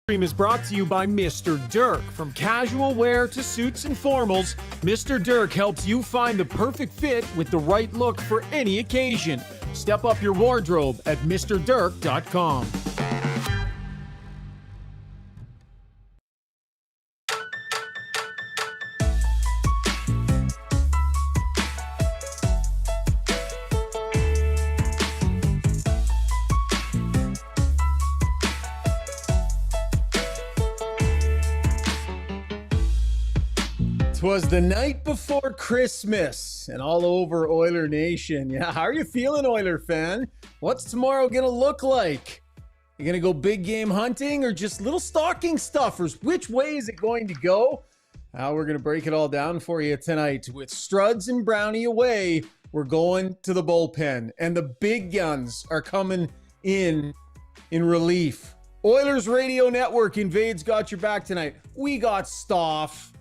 Stream is brought to you by Mr. Dirk. From casual wear to suits and formals, Mr. Dirk helps you find the perfect fit with the right look for any occasion. Step up your wardrobe at MrDirk.com. Was the night before Christmas and all over Oiler Nation. Yeah, how are you feeling, Oiler fan? What's tomorrow gonna look like? You gonna go big game hunting or just little stocking stuffers? Which way is it going to go? We're gonna break it all down for you tonight. With Struds and Brownie away, we're going to the bullpen, and the big guns are coming in relief. Oilers Radio Network invades got your back tonight. We got Stauf.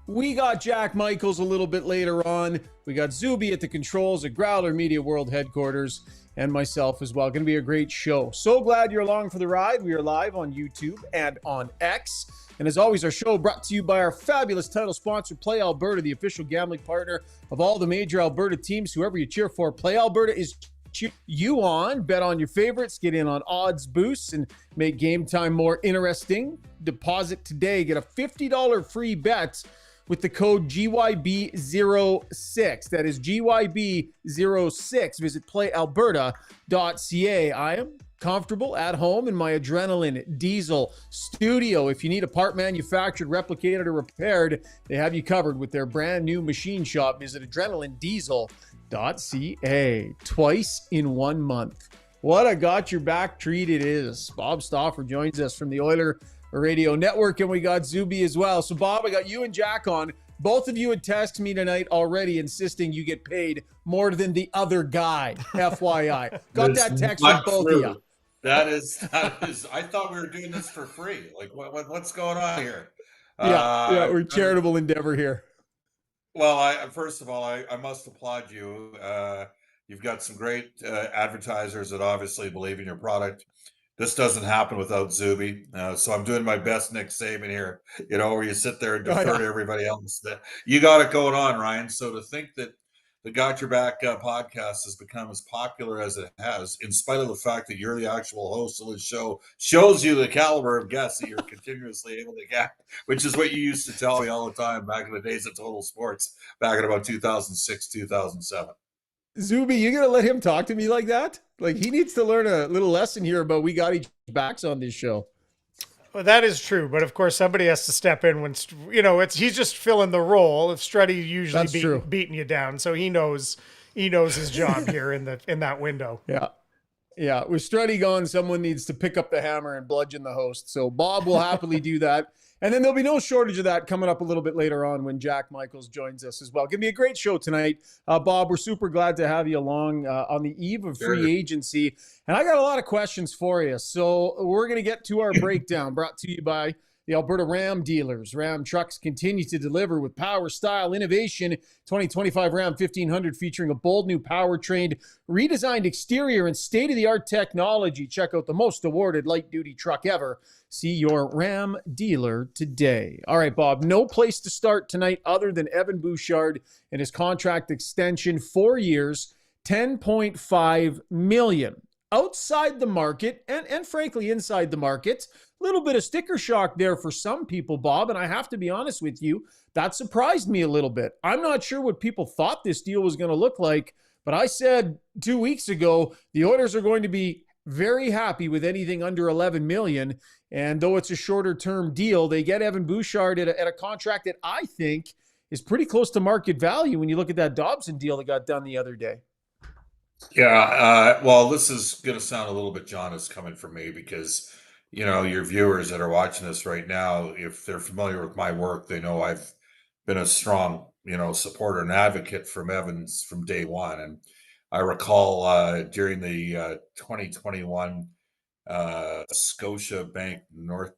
We got Jack Michaels a little bit later on. We got Zuby at the controls at Growler Media World headquarters, and myself as well. Going to be a great show. So glad you're along for the ride. We are live on YouTube and on X. And as always, our show brought to you by our fabulous title sponsor, Play Alberta, the official gambling partner of all the major Alberta teams. Whoever you cheer for, Play Alberta is cheer you on. Bet on your favorites, get in on odds boosts, and make game time more interesting. Deposit today. Get a $50 free bet with the code GYB06. That is GYB06. Visit playalberta.ca. I am comfortable at home in my Adrenaline Diesel studio. If you need a part manufactured, replicated, or repaired, they have you covered with their brand new machine shop. Visit adrenalinediesel.ca. Twice in 1 month. What a got your back treat it is. Bob Stauffer joins us from the Oiler Radio Network, and we got Zuby as well. So, Bob, I got you and Jack on. Both of you had texted me tonight already insisting you get paid more than the other guy, FYI. Got that text from both of you. That is. I thought we were doing this for free. Like, what's going on here? Yeah, we're charitable endeavor here. Well, first of all, I must applaud you. You've got some great advertisers that obviously believe in your product. This doesn't happen without Zuby. So I'm doing my best Nick Saban here, where you sit there and defer to everybody else. You got it going on, Ryan. So to think that the Got Your Back podcast has become as popular as it has, in spite of the fact that you're the actual host of the show, shows you the caliber of guests that you're continuously able to get, which is what you used to tell me all the time back in the days of Total Sports, back in about 2006, 2007. Zuby, you gonna let him talk to me like that? Like, he needs to learn a little lesson here about we got each backs on this show. Well, that is true, but of course somebody has to step in when he's just filling the role. If Struddy usually beating you down, so he knows his job here in that window. Yeah. With Struddy gone, someone needs to pick up the hammer and bludgeon the host. So Bob will happily do that. And then there'll be no shortage of that coming up a little bit later on when Jack Michaels joins us as well. Give me a great show tonight. Bob, we're super glad to have you along on the eve of free agency. And I got a lot of questions for you. So we're going to get to our breakdown brought to you by the Alberta Ram dealers. Ram trucks continue to deliver with power, style, innovation. 2025 Ram 1500 featuring a bold new powertrain, redesigned exterior, and state-of-the-art technology. Check out the most awarded light-duty truck ever. See your Ram dealer today. All right, Bob, no place to start tonight other than Evan Bouchard and his contract extension, 4 years, $10.5 million. Outside the market and frankly inside the market, a little bit of sticker shock there for some people, Bob, and I have to be honest with you, that surprised me a little bit. I'm not sure what people thought this deal was going to look like, but I said 2 weeks ago the Oilers are going to be very happy with anything under $11 million, and though it's a shorter term deal, they get Evan Bouchard at a contract that I think is pretty close to market value when you look at that Dobson deal that got done the other day. Yeah, well, this is going to sound a little bit Jonas coming from me because, your viewers that are watching this right now, if they're familiar with my work, they know I've been a strong, supporter and advocate from Evans from day one. And I recall during the 2021 Scotia Bank North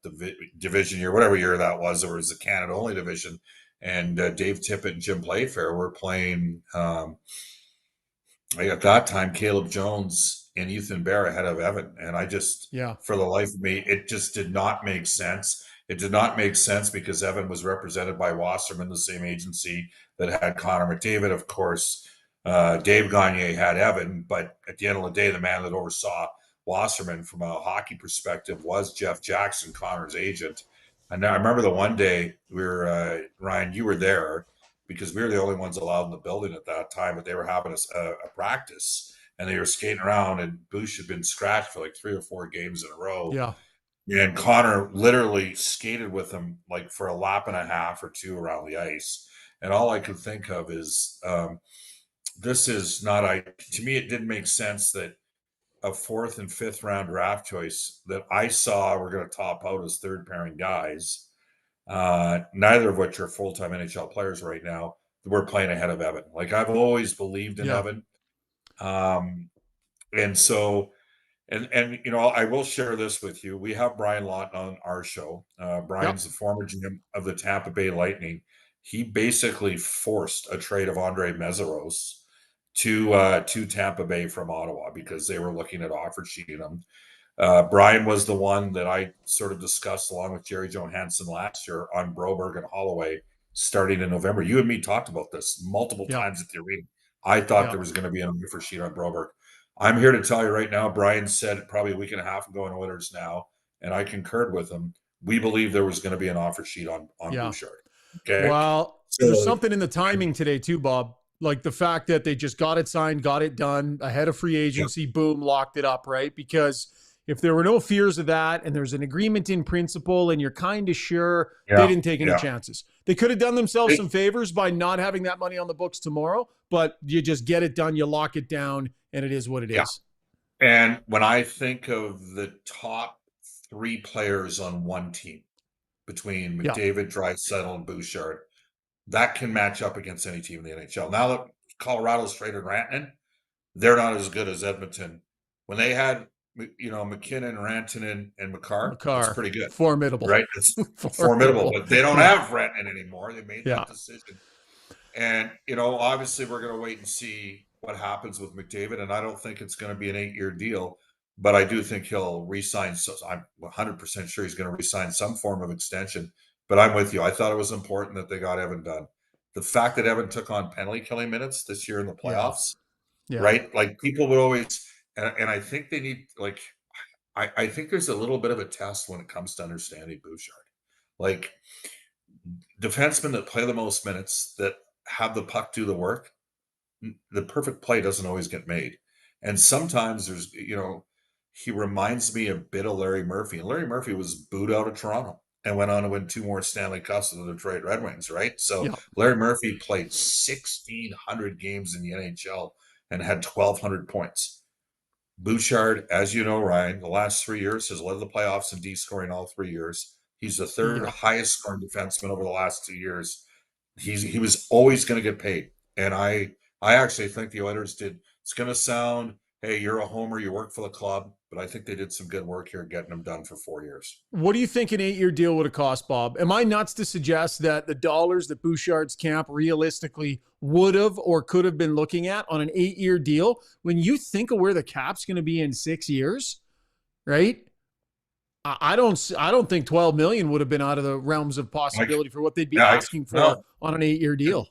Division year, whatever year that was, or it was the Canada only division, and Dave Tippett and Jim Playfair were playing at that time, Caleb Jones and Ethan Bear ahead of Evan. And I just, Yeah. for the life of me, it just did not make sense. It did not make sense because Evan was represented by Wasserman, the same agency that had Connor McDavid. Of course, Dave Gagne had Evan, but at the end of the day, the man that oversaw Wasserman from a hockey perspective was Jeff Jackson, Connor's agent. And I remember the one day we were, Ryan, you were there, because we were the only ones allowed in the building at that time, but they were having a practice and they were skating around, and Bouch had been scratched for like 3 or 4 games in a row. Yeah. And Connor literally skated with him like for a lap and a half or 2 around the ice. And all I could think of is this is not, to me, it didn't make sense that a 4th and 5th round draft choice that I saw were going to top out as 3rd pairing guys, neither of which are full-time NHL players right now, we're playing ahead of Evan. Like, I've always believed in Evan. And so, and you know, I will share this with you. We have Brian Lawton on our show. Brian's the former GM of the Tampa Bay Lightning. He basically forced a trade of Andre Meseros to Tampa Bay from Ottawa because they were looking at offer sheeting him. Brian was the one that I sort of discussed along with Jerry Johansson last year on Broberg and Holloway starting in November. You and me talked about this multiple times at the arena. I thought there was going to be an offer sheet on Broberg. I'm here to tell you right now, Brian said probably a week and a half ago in Oilers now, and I concurred with him. We believe there was going to be an offer sheet on Bouchard. Okay. Well, there's something in the timing today too, Bob. Like the fact that they just got it signed, got it done ahead of free agency, boom, locked it up, right? Because if there were no fears of that and there's an agreement in principle and you're kind of sure, they didn't take any chances. They could have done themselves some favors by not having that money on the books tomorrow, but you just get it done, you lock it down, and it is what it is. And when I think of the top 3 players on one team between McDavid, Draisaitl, and Bouchard, that can match up against any team in the NHL. Now that Colorado's traded Rantanen, they're not as good as Edmonton. When they had, you know, McKinnon, Rantanen, and Makar, it's pretty good. Formidable. Right? It's formidable. But they don't have Rantanen anymore. They made that decision. And, you know, obviously we're going to wait and see what happens with McDavid. And I don't think it's going to be an 8-year deal. But I do think he'll re-sign. So I'm 100% sure he's going to re-sign some form of extension. But I'm with you. I thought it was important that they got Evan done. The fact that Evan took on penalty killing minutes this year in the playoffs, right? Like people would always, and I think they need, like, I think there's a little bit of a test when it comes to understanding Bouchard. Like defensemen that play the most minutes, that have the puck do the work, the perfect play doesn't always get made. And sometimes there's, you know, he reminds me a bit of Larry Murphy. And Larry Murphy was booed out of Toronto and went on to win 2 more Stanley Cups with the Detroit Red Wings, right? So Larry Murphy played 1,600 games in the NHL and had 1,200 points. Bouchard, as you know, Ryan, the last 3 years has led the playoffs in D scoring all 3 years. He's the 3rd highest scoring defenseman over the last 2 years. He was always going to get paid. And I actually think the Oilers did. It's going to sound, hey, you're a homer, you work for the club, but I think they did some good work here getting them done for 4 years. What do you think an 8-year deal would have cost, Bob? Am I nuts to suggest that the dollars that Bouchard's camp realistically would have or could have been looking at on an 8-year deal, when you think of where the cap's going to be in 6 years, right? I don't think $12 million would have been out of the realms of possibility for what they'd be asking for on an 8-year deal.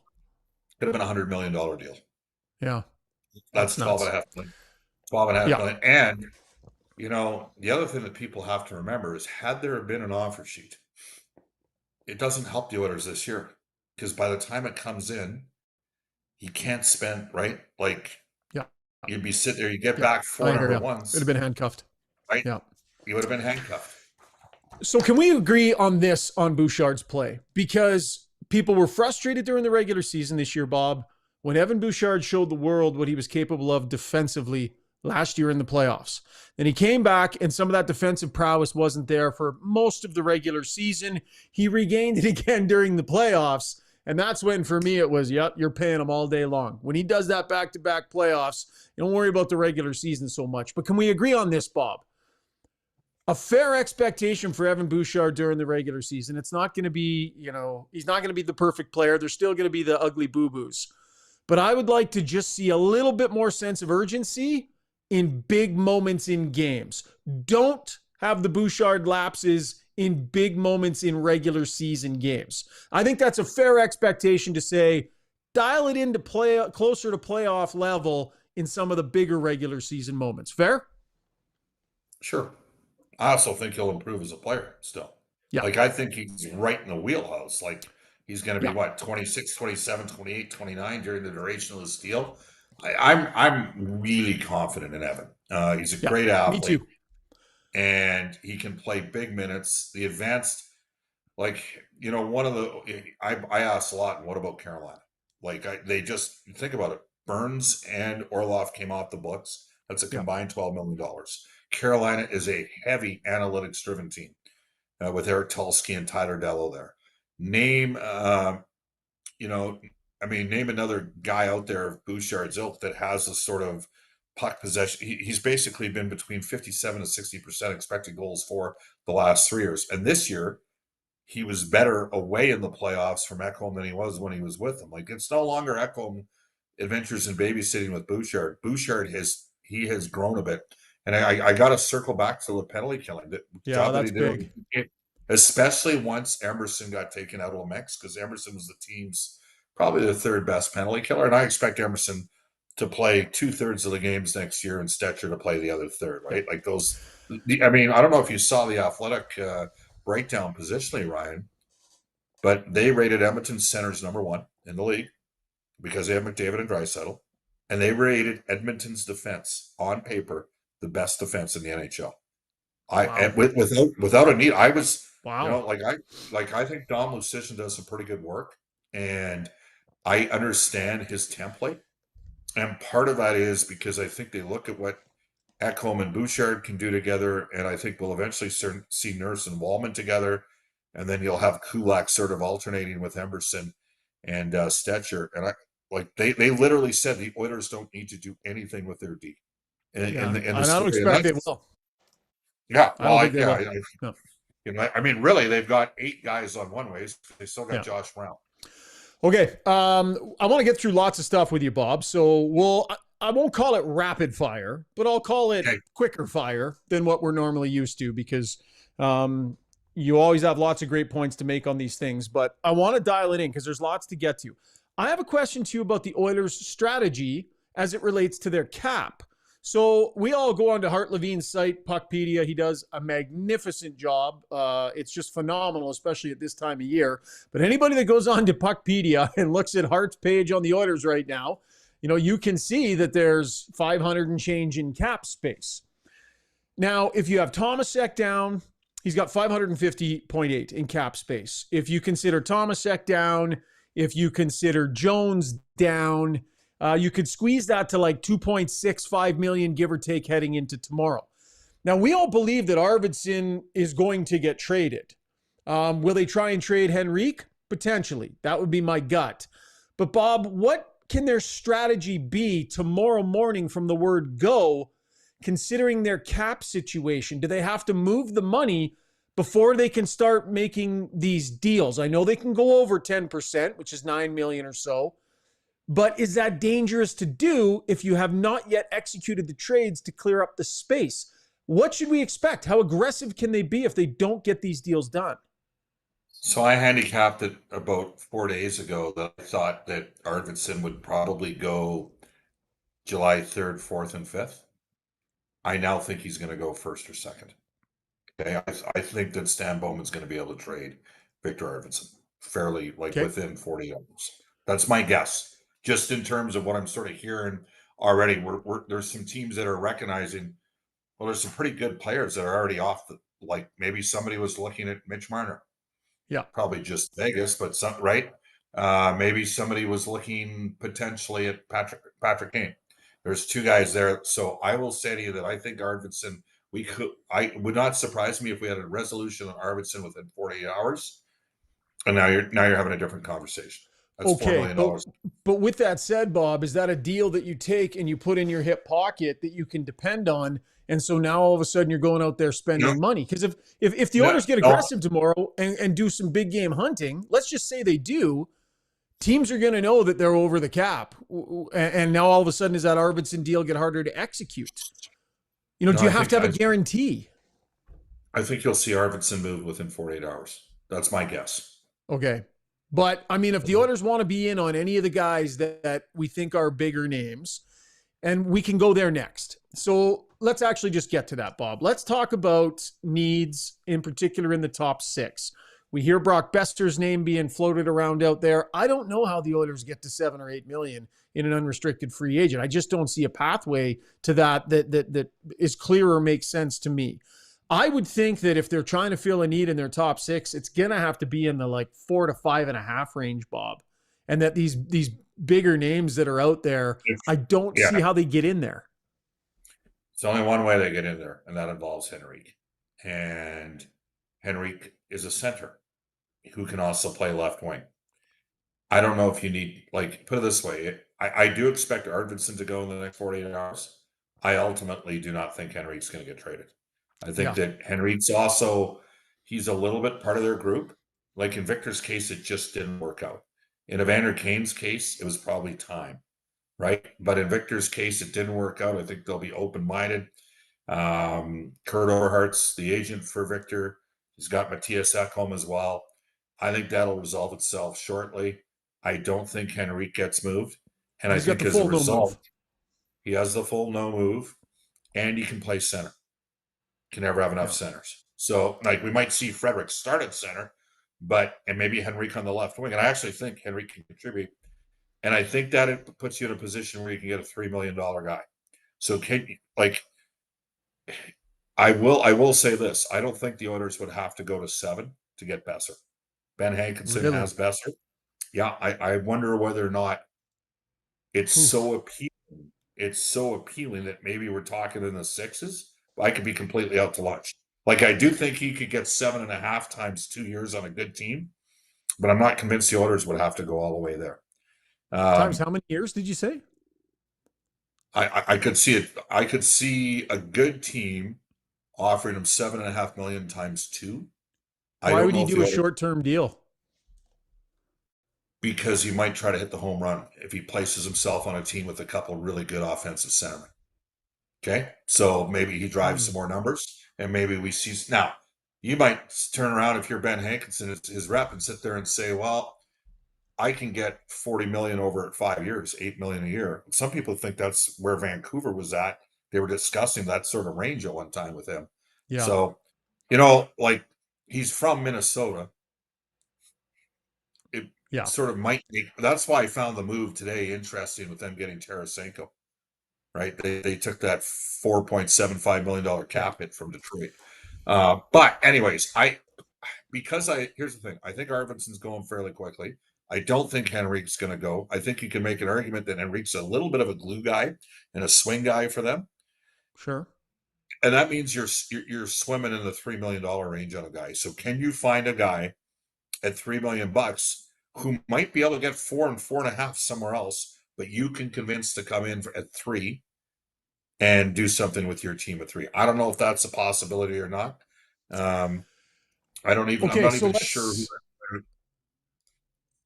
Could have been $100 million deal. Yeah. That's $12.5 million. $12.5 million. And, you know, the other thing that people have to remember is had there been an offer sheet, it doesn't help the Oilers this year because by the time it comes in, you can't spend, right? Like, you'd be sitting there, you get back 4 number ones. It would have been handcuffed. Right? Yeah. You would have been handcuffed. So can we agree on this on Bouchard's play? Because people were frustrated during the regular season this year, Bob, when Evan Bouchard showed the world what he was capable of defensively last year in the playoffs. Then he came back and some of that defensive prowess wasn't there for most of the regular season. He regained it again during the playoffs. And that's when, for me, it was, you're paying him all day long. When he does that back-to-back playoffs, you don't worry about the regular season so much. But can we agree on this, Bob? A fair expectation for Evan Bouchard during the regular season. It's not going to be, he's not going to be the perfect player. There's still going to be the ugly boo-boos. but I would like to just see a little bit more sense of urgency in big moments in games. Don't have the Bouchard lapses in big moments in regular season games. I think that's a fair expectation to say, dial it into closer to playoff level in some of the bigger regular season moments. Fair? Sure. I also think he'll improve as a player still. Yeah. Like, I think he's right in the wheelhouse. Like, he's going to be, 26, 27, 28, 29 during the duration of this deal. I'm really confident in Evan. He's a great athlete. Me too. And he can play big minutes. The advanced, like, one of the, I asked a lot, what about Carolina? Like, they just, think about it. Burns and Orlov came off the books. That's a combined $12 million. Carolina is a heavy analytics-driven team with Eric Tulsky and Tyler Dello there. Name another guy out there of Bouchard's ilk that has a sort of puck possession. He's basically been between 57 and 60% expected goals for the last 3 years. And this year, he was better away in the playoffs from Ekholm than he was when he was with them. Like, it's no longer Ekholm adventures in babysitting with Bouchard. Bouchard has grown a bit. And I got to circle back to the penalty killing. That's big. Especially once Emerson got taken out of the mix, because Emerson was the team's probably the third best penalty killer. And I expect Emerson to play 2/3 of the games next year and Stetcher to play the other third, right? Like those. I mean, I don't know if you saw the Athletic breakdown positionally, Ryan, but they rated Edmonton centers #1 in the league because they have McDavid and Draisaitl, and they rated Edmonton's defense on paper the best defense in the NHL. Without a need, I was I think Dom Lucian does some pretty good work, and I understand his template, and part of that is because I think they look at what Ekholm and Bouchard can do together, and I think we'll eventually see Nurse and Wallman together, and then you'll have Kulak sort of alternating with Emerson and Stetcher, and they literally said the Oilers don't need to do anything with their D. And I don't expect they will. Yeah, well, I mean, really, they've got 8 guys on one ways. They still got Josh Brown. Okay, I want to get through lots of stuff with you, Bob. So I won't call it rapid fire, but I'll call it quicker fire than what we're normally used to, because you always have lots of great points to make on these things. But I want to dial it in because there's lots to get to. I have a question to you about the Oilers' strategy as it relates to their cap. So we all go onto Hart Levine's site, Puckpedia. He does a magnificent job. It's just phenomenal, especially at this time of year. But anybody that goes on to Puckpedia and looks at Hart's page on the Oilers right now, you can see that there's 500 and change in cap space. Now, if you have Tomasek down, he's got 550.8 in cap space. If you consider Tomasek down, if you consider Jones down, you could squeeze that to like 2.65 million, give or take, heading into tomorrow. Now, we all believe that Arvidsson is going to get traded. Will they try and trade Henrique? Potentially. That would be my gut. But Bob, what can their strategy be tomorrow morning from the word go, considering their cap situation? Do they have to move the money before they can start making these deals? I know they can go over 10%, which is 9 million or so. But is that dangerous to do if you have not yet executed the trades to clear up the space? What should we expect? How aggressive can they be if they don't get these deals done? So I handicapped it about 4 days ago that I thought that Arvidsson would probably go July 3rd, 4th, and 5th. I now think he's going to go 1st or 2nd. Okay, I think that Stan Bowman's going to be able to trade Victor Arvidsson fairly, within 40 hours. That's my guess. Just in terms of what I'm sort of hearing already, there's some teams that are recognizing, well, there's some pretty good players that are already off. Maybe somebody was looking at Mitch Marner. Yeah. Probably just Vegas, but right? Maybe somebody was looking potentially at Patrick Kane. There's 2 guys there. So I will say to you that I think Arvidsson, I would not surprise me if we had a resolution on Arvidsson within 48 hours. And now you're having a different conversation. That's okay, $4 million. But with that said, Bob, is that a deal that you take and you put in your hip pocket that you can depend on? And so now all of a sudden you're going out there spending money. Because if the Oilers get aggressive tomorrow and do some big game hunting, let's just say they do, teams are going to know that they're over the cap. And now all of a sudden, does that Arvidsson deal get harder to execute? You know, do you have to have a guarantee? I think you'll see Arvidsson move within 48 hours. That's my guess. Okay. But, I mean, if the Oilers want to be in on any of the guys that we think are bigger names, and we can go there next. So let's actually just get to that, Bob. Let's talk about needs, in particular in the top 6. We hear Brock Besser's name being floated around out there. I don't know how the Oilers get to 7 or 8 million in an unrestricted free agent. I just don't see a pathway to that is clear or makes sense to me. I would think that if they're trying to fill a need in their top 6, it's going to have to be in the like 4 to 5.5 range, Bob. And that these bigger names that are out there, I don't see how they get in there. It's only one way they get in there, and that involves Henrique. And Henrique is a center who can also play left wing. I don't know if you need, like, put it this way. I do expect Arvidsson to go in the next 48 hours. I ultimately do not think Henrique's going to get traded. I think that Henrique's also, he's a little bit part of their group. Like in Victor's case, it just didn't work out. In Evander Kane's case, it was probably time, right? But in Victor's case, it didn't work out. I think they'll be open-minded. Kurt Overhart's the agent for Victor. He's got Matthias Ekholm as well. I think that'll resolve itself shortly. I don't think Henrique gets moved. And I think as a result, he has the full no move, and he can play center. Can never have enough centers. So, like, we might see Frederick start at center, and maybe Henrique on the left wing. And I actually think Henrique can contribute. And I think that it puts you in a position where you can get a $3 million guy. So, I will say this. I don't think the Oilers would have to go to 7 to get Besser. Ben Hankinson has Besser. Yeah, I wonder whether or not it's so appealing. It's so appealing that maybe we're talking in the 6s. I could be completely out to lunch. Like, I do think he could get 7.5 times 2 years on a good team, but I'm not convinced the Oilers would have to go all the way there. Times how many years did you say? I could see it. I could see a good team offering him $7.5 million times 2. Why would he do a short-term deal? Because he might try to hit the home run if he places himself on a team with a couple really good offensive centermen. Okay, so maybe he drives some more numbers, and maybe we see. Now, you might turn around if you're Ben Hankinson, his rep, and sit there and say, well, I can get $40 million over at 5 years, $8 million a year. Some people think that's where Vancouver was at. They were discussing that sort of range at one time with him. Yeah. So, like, he's from Minnesota. It sort of might be. That's why I found the move today interesting with them getting Tarasenko. Right, they took that $4.75 million cap hit from Detroit. But anyways, here's the thing. I think Arvidsson's going fairly quickly. I don't think Henrique's going to go. I think you can make an argument that Henrique's a little bit of a glue guy and a swing guy for them. Sure. And that means you're swimming in the $3 million range on a guy. So can you find a guy at $3 million who might be able to get 4 and 4.5 somewhere else, but you can convince to come in at 3 and do something with your team at 3? I don't know if that's a possibility or not. I'm not even sure.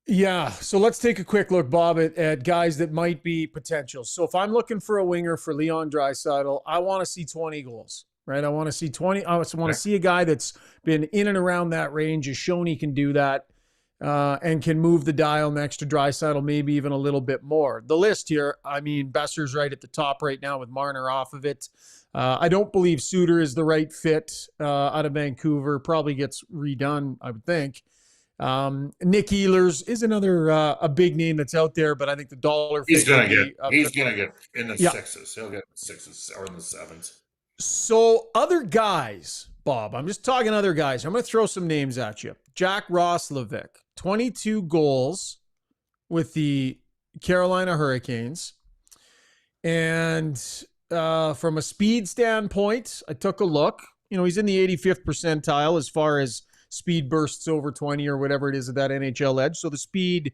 Yeah, so let's take a quick look, Bob, at guys that might be potential. So if I'm looking for a winger for Leon Draisaitl, I want to see 20 goals, right? I want to see 20. I want to see a guy that's been in and around that range, has shown he can do that. And can move the dial next to Draisaitl, maybe even a little bit more. The list here, I mean, Besser's right at the top right now with Marner off of it. I don't believe Suter is the right fit out of Vancouver. Probably gets redone, I would think. Nick Ehlers is another a big name that's out there, but I think the dollar he's gonna get in the 6s. He'll get 6s or in the 7s. So other guys, Bob, I'm just talking other guys. I'm going to throw some names at you. Jack Roslovic, 22 goals with the Carolina Hurricanes. And from a speed standpoint, I took a look. He's in the 85th percentile as far as speed bursts over 20 or whatever it is at that NHL edge. So the speed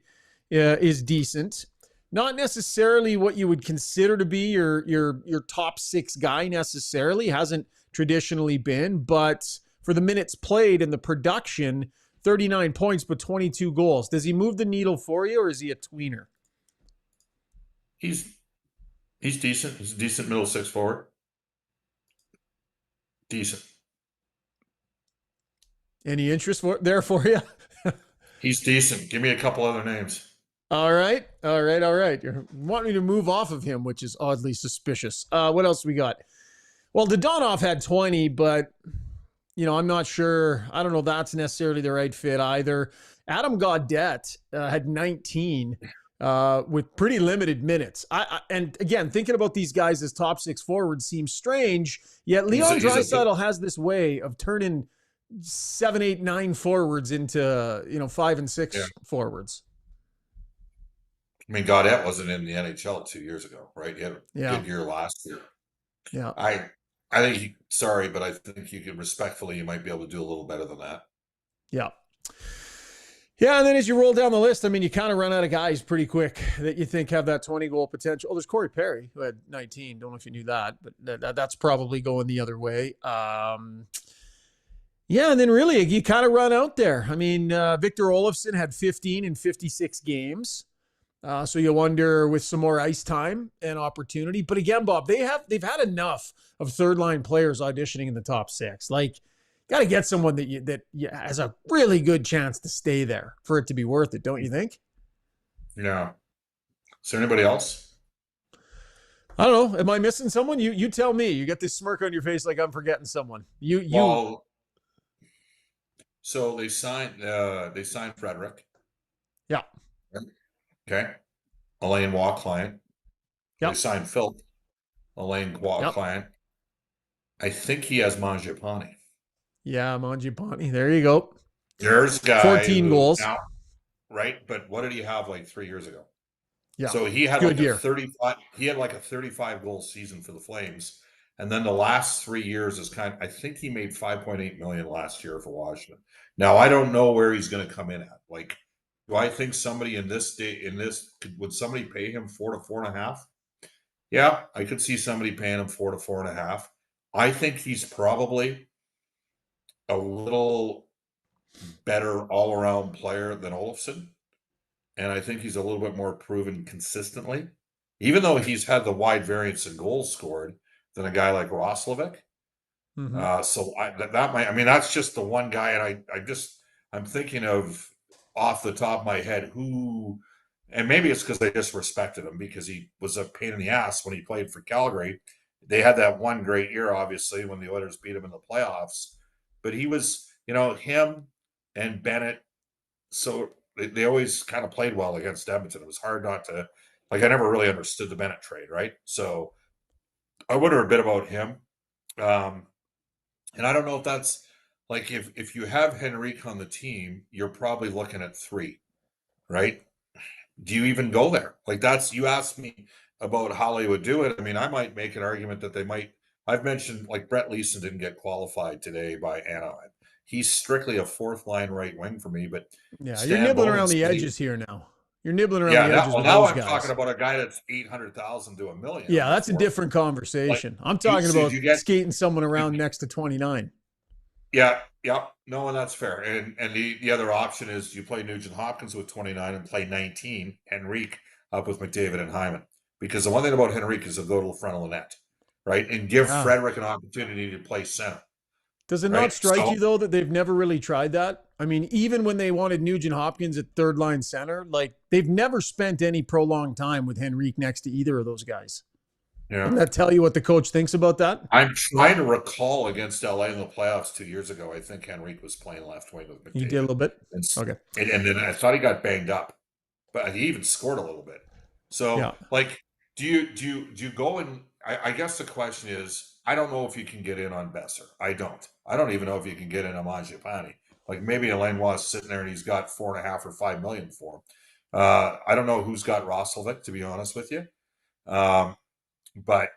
is decent. Not necessarily what you would consider to be your top 6 guy necessarily. Hasn't traditionally been, but for the minutes played and the production 39 points, but 22 goals. Does he move the needle for you, or is he a tweener? He's decent. He's a decent middle six forward. Decent. Any interest there for you? He's decent. Give me a couple other names. All right. You're wanting me to move off of him, which is oddly suspicious. What else we got? Well, Dodonov had 20, but, I'm not sure. I don't know if that's necessarily the right fit either. Adam Gaudette had 19 with pretty limited minutes. And again, thinking about these guys as top six forwards seems strange, yet Leon Draisaitl has this way of turning 7, 8, 9 forwards into, 5 and 6 forwards. I mean, Gaudette wasn't in the NHL 2 years ago, right? He had a good year last year. Yeah. I think but I think you can respectfully, you might be able to do a little better than that. Yeah. Yeah, and then as you roll down the list, I mean, you kind of run out of guys pretty quick that you think have that 20-goal potential. Oh, there's Corey Perry, who had 19. Don't know if you knew that, but that's probably going the other way. Yeah, and then really, you kind of run out there. I mean, Victor Olofsson had 15 in 56 games. So you wonder with some more ice time and opportunity. But again, Bob, they've had enough of third-line players auditioning in the top six. Like, got to get someone that has a really good chance to stay there for it to be worth it, don't you think? Yeah. Is there anybody else? I don't know. Am I missing someone? You tell me. You got this smirk on your face like I'm forgetting someone. Well, so they signed Frederick. Yeah. Okay. Alain Waugh client. Yep. They signed Philp. Alain Waugh client. I think he has Mangiapane. Yeah, Mangiapane. There you go. There's a guy 14 goals. Now, right? But what did he have like 3 years ago? Yeah. So he had good like year. a 35. He had like a 35 goal season for the Flames. And then the last 3 years is I think he made $5.8 million last year for Washington. Now I don't know where he's going to come in at. Like, do I think somebody would somebody pay him 4 to 4.5? Yeah, I could see somebody paying him 4 to 4.5. I think he's probably a little better all-around player than Olofsson. And I think he's a little bit more proven consistently, even though he's had the wide variance in goals scored than a guy like Roslovic. Mm-hmm. So that's just the one guy. And I'm thinking of off the top of my head and maybe it's because I just respected him because he was a pain in the ass when he played for Calgary. They had that one great year, obviously, when the Oilers beat him in the playoffs. But he was, him and Bennett. So they always kind of played well against Edmonton. It was hard not to, I never really understood the Bennett trade, right? So I wonder a bit about him. And I don't know if that's, if you have Henrique on the team, you're probably looking at 3, right? Do you even go there? You asked me about how they would do it. I mean, I might make an argument that they might. I've mentioned Brett Leeson didn't get qualified today by Anaheim. He's strictly a fourth line right wing for me, but yeah, you're nibbling around the edges here now. You're nibbling around the edges. Now I'm talking about a guy that's 800,000 to $1 million. Yeah, that's a different conversation. I'm talking about skating someone around next to 29. Yeah. No, and that's fair. And the other option is you play Nugent Hopkins with 29 and play 19, Henrique up with McDavid and Hyman. Because the one thing about Henrique is he'll go to the front of the net, right? And give Frederick an opportunity to play center. Does it not strike you, though, that they've never really tried that? I mean, even when they wanted Nugent Hopkins at third line center, they've never spent any prolonged time with Henrique next to either of those guys. Yeah. Doesn't that tell you what the coach thinks about that? I'm trying to recall against LA in the playoffs 2 years ago. I think Henrique was playing left wing with McDavid. He did a little bit? Okay. And then I thought he got banged up, but he even scored a little bit. So, do you go and I guess the question is, I don't know if you can get in on Besser. I don't even know if you can get in on Mangiapane. Maybe Alain Waugh sitting there and he's got 4.5 or 5 million for him. I don't know who's got Roslovic, to be honest with you. But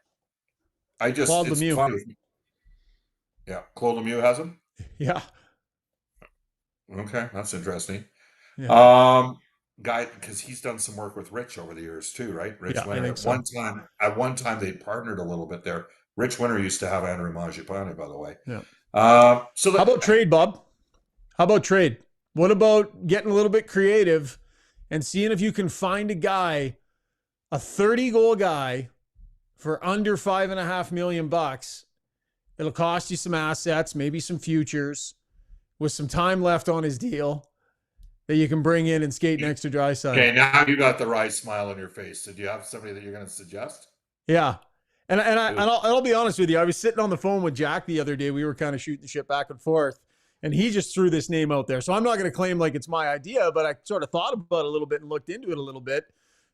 I just Claude Lemieux. Funny. Yeah, Claude Lemieux has him. Yeah. Okay, that's interesting. Yeah. Guy, because he's done some work with Rich over the years too, right? Rich Winter. At one time, they partnered a little bit there. Rich Winter used to have Andrew Mangiapane, by the way. Yeah. So how about trade, Bob? How about trade? What about getting a little bit creative and seeing if you can find a guy, a 30-goal guy, for under $5.5 million? It'll cost you some assets, maybe some futures, with some time left on his deal that you can bring in and skate next to Draisaitl. Okay, now you got the right smile on your face. So do you have somebody that you're going to suggest? Yeah. And I'll be honest with you. I was sitting on the phone with Jack the other day. We were kind of shooting the shit back and forth, and he just threw this name out there. So I'm not going to claim like it's my idea, but I sort of thought about it a little bit and looked into it a little bit.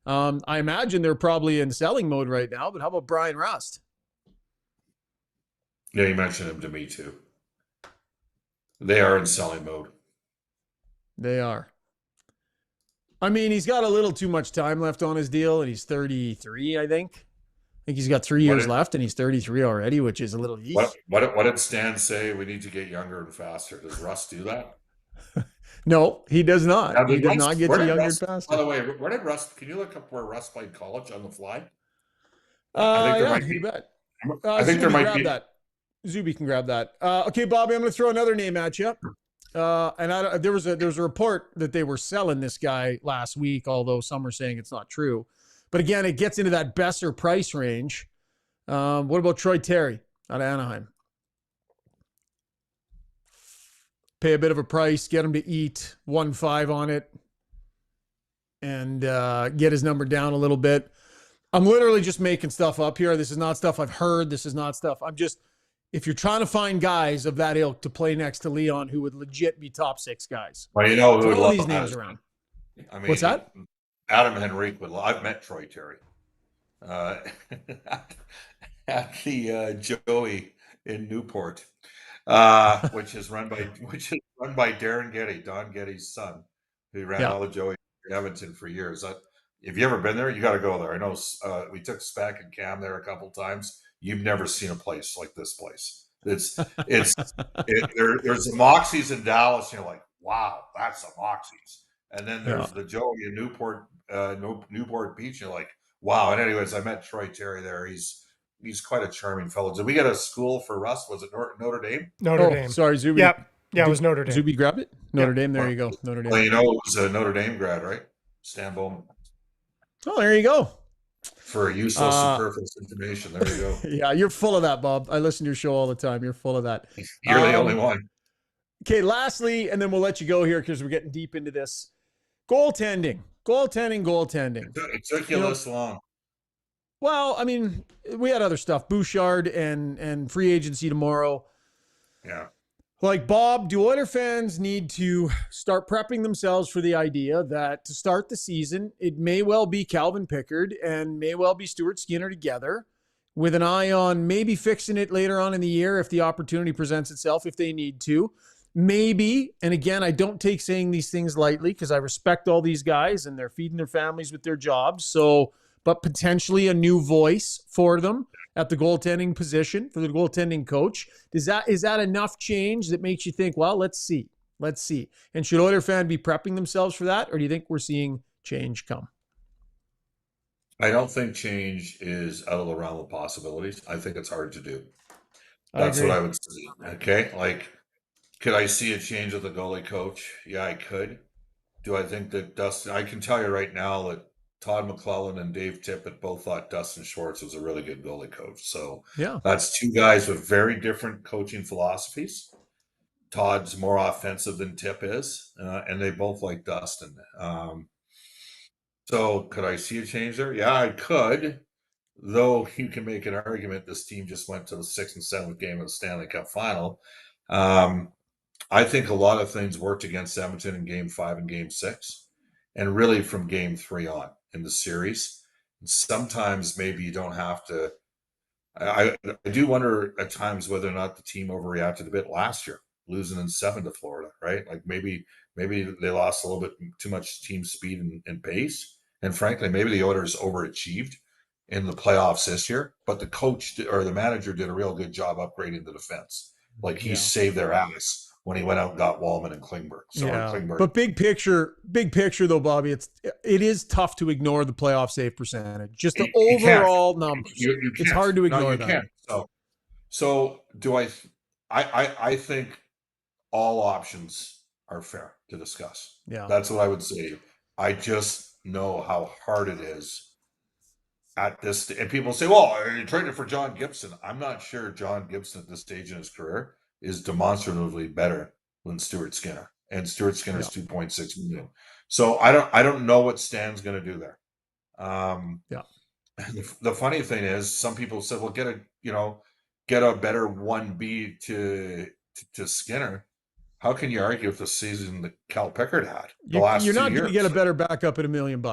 I imagine they're probably in selling mode right now, but how about Brian Rust? Yeah, you mentioned him to me too. They are in selling mode. They are. I mean, he's got a little too much time left on his deal, and he's 33, I think. I think he's got 3 years left, and he's 33 already, which is a little easy. What did Stan say? We need to get younger and faster. Does Russ do that? No, he does not. Now, he does not get you younger and faster. By the way, where did Russ? Can you look up where Russ played college on the fly? I think there might be. That. Zuby can grab that. Okay, Bobby, I'm going to throw another name at you. There was a report that they were selling this guy last week, although some are saying it's not true. But again, it gets into that Besser price range. What about Troy Terry out of Anaheim? Pay a bit of a price, get him to eat 1.5 on it, and get his number down a little bit. I'm literally just making stuff up here. This is not stuff I've heard. This is not stuff. If you're trying to find guys of that ilk to play next to Leon who would legit be top 6 guys. Well, you know who would all love these names around. I mean, what's that? Adam Henrique would. I've met Troy Terry at the Joey in Newport, which is run by Darren Getty, Don Getty's son, who ran all the Joey in Edmonton for years. If you ever been there, you got to go there. I know we took Spec and Cam there a couple times. You've never seen a place like this place. There's the Moxies in Dallas, and you're like, wow, that's the Moxies. And then there's the Joey in Newport Beach, and you're like, wow. And anyways, I met Troy Terry there. He's quite a charming fellow. Did we get a school for Russ? Was it Notre Dame? Notre Dame. Sorry, Zuby. Yep. Yeah, it was Notre Dame. Zuby grabbed it? Notre Dame. There you go. Notre Dame. Well, you know, it was a Notre Dame grad, right? Stan Bowman. Oh, there you go. For useless, superfluous information. There you go. Yeah, you're full of that, Bob. I listen to your show all the time. You're full of that. You're the only one. Okay, lastly, and then we'll let you go here because we're getting deep into this. Goaltending. It took you this long. Well, I mean, we had other stuff. Bouchard and free agency tomorrow. Yeah. Like, Bob, do Oiler fans need to start prepping themselves for the idea that to start the season, it may well be Calvin Pickard and may well be Stuart Skinner together with an eye on maybe fixing it later on in the year if the opportunity presents itself, if they need to. Maybe, and again, I don't take saying these things lightly because I respect all these guys and they're feeding their families with their jobs. So, but potentially a new voice for them at the goaltending position, for the goaltending coach. Is that enough change that makes you think, well, let's see. And should Oiler fan be prepping themselves for that, or do you think we're seeing change come? I don't think change is out of the realm of possibilities. I think it's hard to do. That's what I would say. Okay, like, could I see a change of the goalie coach? Yeah, I could. Do I think that Dustin? I can tell you right now that Todd McClellan and Dave Tippett both thought Dustin Schwartz was a really good goalie coach. So yeah, that's two guys with very different coaching philosophies. Todd's more offensive than Tip is, and they both like Dustin. So could I see a change there? Yeah, I could. Though you can make an argument this team just went to the 6th and 7th game of the Stanley Cup final. I think a lot of things worked against Edmonton in Game 5 and Game 6, and really from Game 3 on in the series. And sometimes maybe you don't have to. I do wonder at times whether or not the team overreacted a bit last year, losing in 7 to Florida, right? Like maybe they lost a little bit too much team speed and pace. And frankly, maybe the Oilers overachieved in the playoffs this year, but the coach or the manager did a real good job upgrading the defense. Like he saved their ass when he went out and got Wallman and Klingberg. So Klingberg. But big picture though, Bobby, it is tough to ignore the playoff save percentage. Just the overall numbers. It's hard to ignore that. Can't. So do I think all options are fair to discuss. Yeah. That's what I would say. I just know how hard it is at this. And people say, well, are you trading for John Gibson? I'm not sure John Gibson at this stage in his career is demonstratively better than Stuart Skinner. And Stuart Skinner's 2.6 million. So I don't know what Stan's going to do there. The funny thing is, some people said, well, get a better 1B to Skinner. How can you argue with the season that Cal Pickard had the last 2 years? You're not going to get a better backup at $1 million.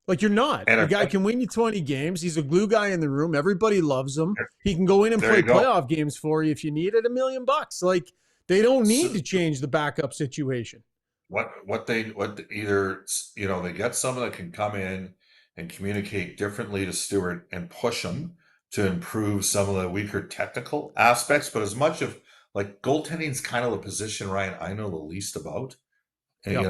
Like, you're not. The guy can win you 20 games. He's a glue guy in the room. Everybody loves him. He can go in and play playoff games for you if you need it. $1 million. Like, they don't need to change the backup situation. Either they get someone that can come in and communicate differently to Stuart and push him to improve some of the weaker technical aspects. But as much of like goaltending is kind of the position, Ryan, I know the least about. And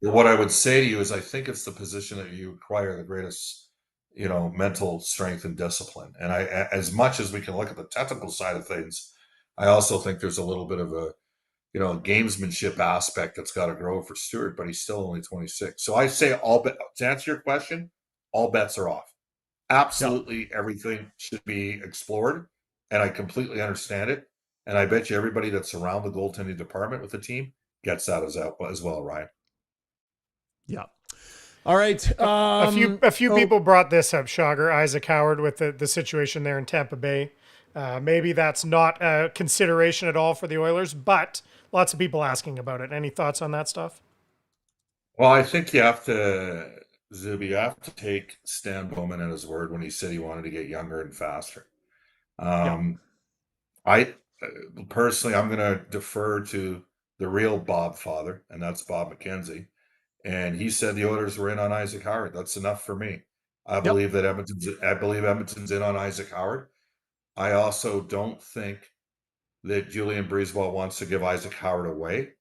what I would say to you is I think it's the position that you require the greatest, mental strength and discipline. And as much as we can look at the technical side of things, I also think there's a little bit of a gamesmanship aspect that's got to grow for Stuart, but he's still only 26. So I say to answer your question, all bets are off. Absolutely everything should be explored, and I completely understand it. And I bet you everybody that's around the goaltending department with the team gets that as well, Ryan. Yeah. All right. A few people brought this up, Schauger, Isaac Howard, with the situation there in Tampa Bay. Maybe that's not a consideration at all for the Oilers, but lots of people asking about it. Any thoughts on that stuff? Well, I think you have to take Stan Bowman at his word when he said he wanted to get younger and faster. I personally, I'm going to defer to the real Bob father, and that's Bob McKenzie. And he said the Oilers were in on Isaac Howard. That's enough for me. I believe Edmonton's in on Isaac Howard. I also don't think that Julian Breezeball wants to give Isaac Howard away.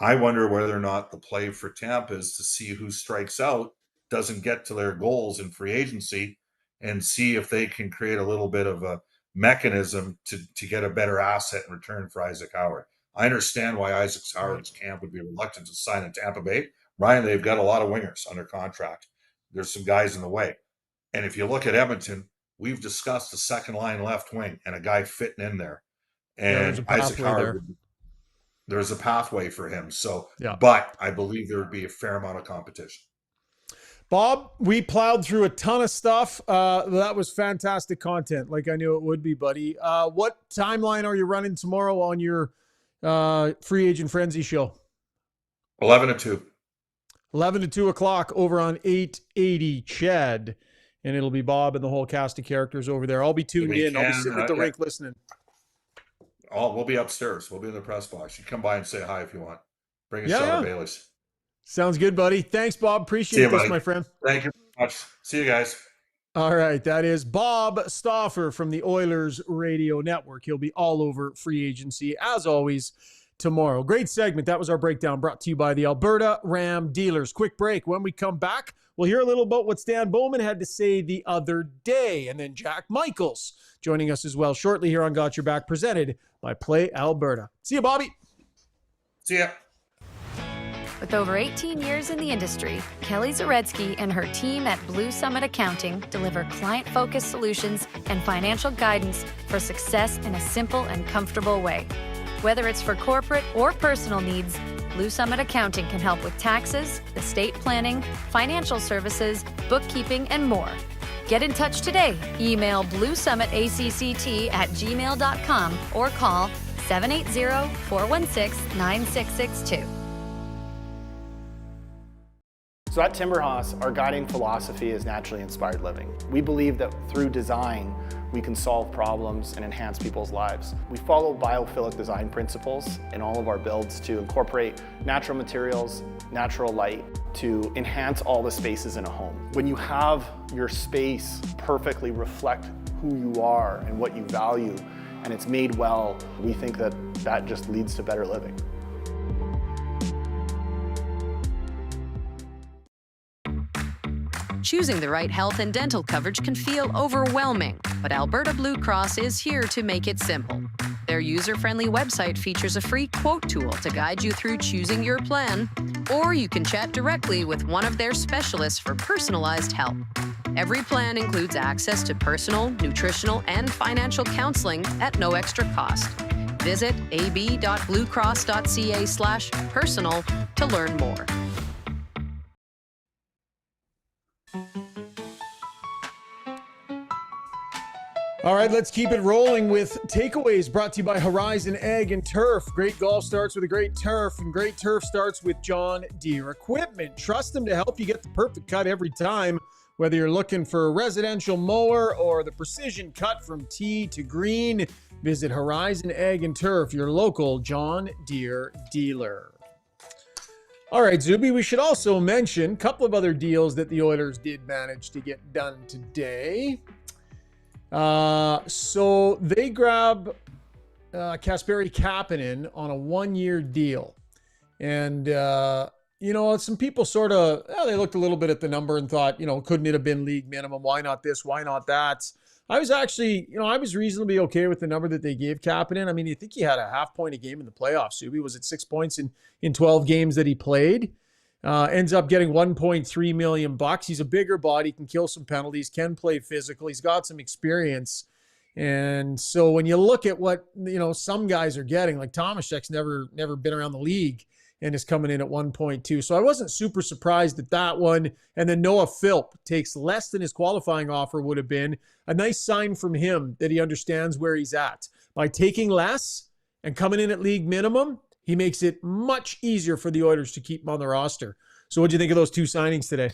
I wonder whether or not the play for Tampa is to see who strikes out, doesn't get to their goals in free agency, and see if they can create a little bit of a mechanism to get a better asset in return for Isaac Howard. I understand why Isaac Howard's camp would be reluctant to sign in Tampa Bay. Ryan, they've got a lot of wingers under contract. There's some guys in the way. And if you look at Edmonton, we've discussed the second line left wing and a guy fitting in there. And Isaac Howard, there's a pathway for him. So, but I believe there would be a fair amount of competition. Bob, we plowed through a ton of stuff. That was fantastic content, like I knew it would be, buddy. What timeline are you running tomorrow on your Free Agent Frenzy show? 11 to 2. 11 to 2 o'clock over on 880 Chad. And it'll be Bob and the whole cast of characters over there. I'll be tuned in. I'll be sitting at the rink listening. We'll be upstairs. We'll be in the press box. You come by and say hi if you want. Bring a shot of Bailey's. Sounds good, buddy. Thanks, Bob. Appreciate this, my friend. Thank you very much. See you guys. All right. That is Bob Stauffer from the Oilers Radio Network. He'll be all over free agency, as always, tomorrow. Great segment. That was our breakdown brought to you by the Alberta Ram Dealers. Quick break. When we come back, we'll hear a little about what Stan Bowman had to say the other day. And then Jack Michaels joining us as well shortly here on Got Your Back, presented by Play Alberta. See you, Bobby. See ya. With over 18 years in the industry, Kelly Zaretsky and her team at Blue Summit Accounting deliver client-focused solutions and financial guidance for success in a simple and comfortable way. Whether it's for corporate or personal needs, Blue Summit Accounting can help with taxes, estate planning, financial services, bookkeeping, and more. Get in touch today. Email bluesummitacct@gmail.com or call 780-416-9662. So at Timberhouse, our guiding philosophy is naturally inspired living. We believe that through design, we can solve problems and enhance people's lives. We follow biophilic design principles in all of our builds to incorporate natural materials, natural light, to enhance all the spaces in a home. When you have your space perfectly reflect who you are and what you value, and it's made well, we think that that just leads to better living. Choosing the right health and dental coverage can feel overwhelming, but Alberta Blue Cross is here to make it simple. Their user-friendly website features a free quote tool to guide you through choosing your plan, or you can chat directly with one of their specialists for personalized help. Every plan includes access to personal, nutritional, and financial counseling at no extra cost. Visit ab.bluecross.ca/personal to learn more. All right, let's keep it rolling with takeaways brought to you by Horizon Ag and Turf. Great golf starts with a great turf, and great turf starts with John Deere equipment. Trust them to help you get the perfect cut every time, whether you're looking for a residential mower or the precision cut from tee to green. Visit Horizon Ag and Turf, your local John Deere dealer. All right, Zuby, we should also mention a couple of other deals that the Oilers did manage to get done today. So they grab Kasperi Kapanen on a 1-year deal. And, some people sort of, they looked a little bit at the number and thought, couldn't it have been league minimum? Why not this? Why not that? I was actually, I was reasonably okay with the number that they gave Kapanen. I mean, you think he had a half point a game in the playoffs. Zuby was at 6 points in 12 games that he played. Ends up getting $1.3 million. He's a bigger body, can kill some penalties, can play physical. He's got some experience. And so when you look at what, some guys are getting, like Tomaszek's never been around the league and is coming in at 1.2. So I wasn't super surprised at that one. And then Noah Philp takes less than his qualifying offer would have been. A nice sign from him that he understands where he's at. By taking less and coming in at league minimum, he makes it much easier for the Oilers to keep him on the roster. So what do you think of those two signings today?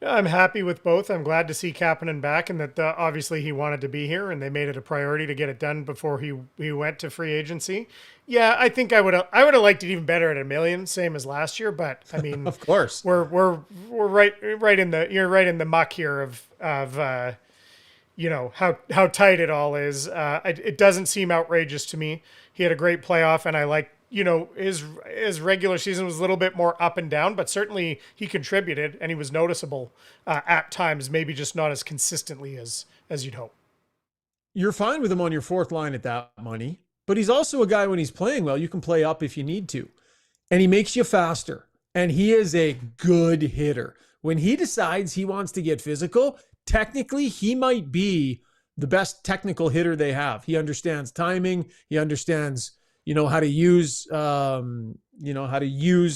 I'm happy with both. I'm glad to see Kapanen back, and that obviously he wanted to be here, and they made it a priority to get it done before he went to free agency. Yeah, I think I would have liked it even better at $1 million, same as last year. But I mean, of course, we're right in the muck here of how tight it all is. It doesn't seem outrageous to me. He had a great playoff, and I like. His regular season was a little bit more up and down, but certainly he contributed and he was noticeable at times, maybe just not as consistently as you'd hope. You're fine with him on your fourth line at that money, but he's also a guy when he's playing well, you can play up if you need to. And he makes you faster. And he is a good hitter. When he decides he wants to get physical, technically he might be the best technical hitter they have. He understands timing. He understands how to use,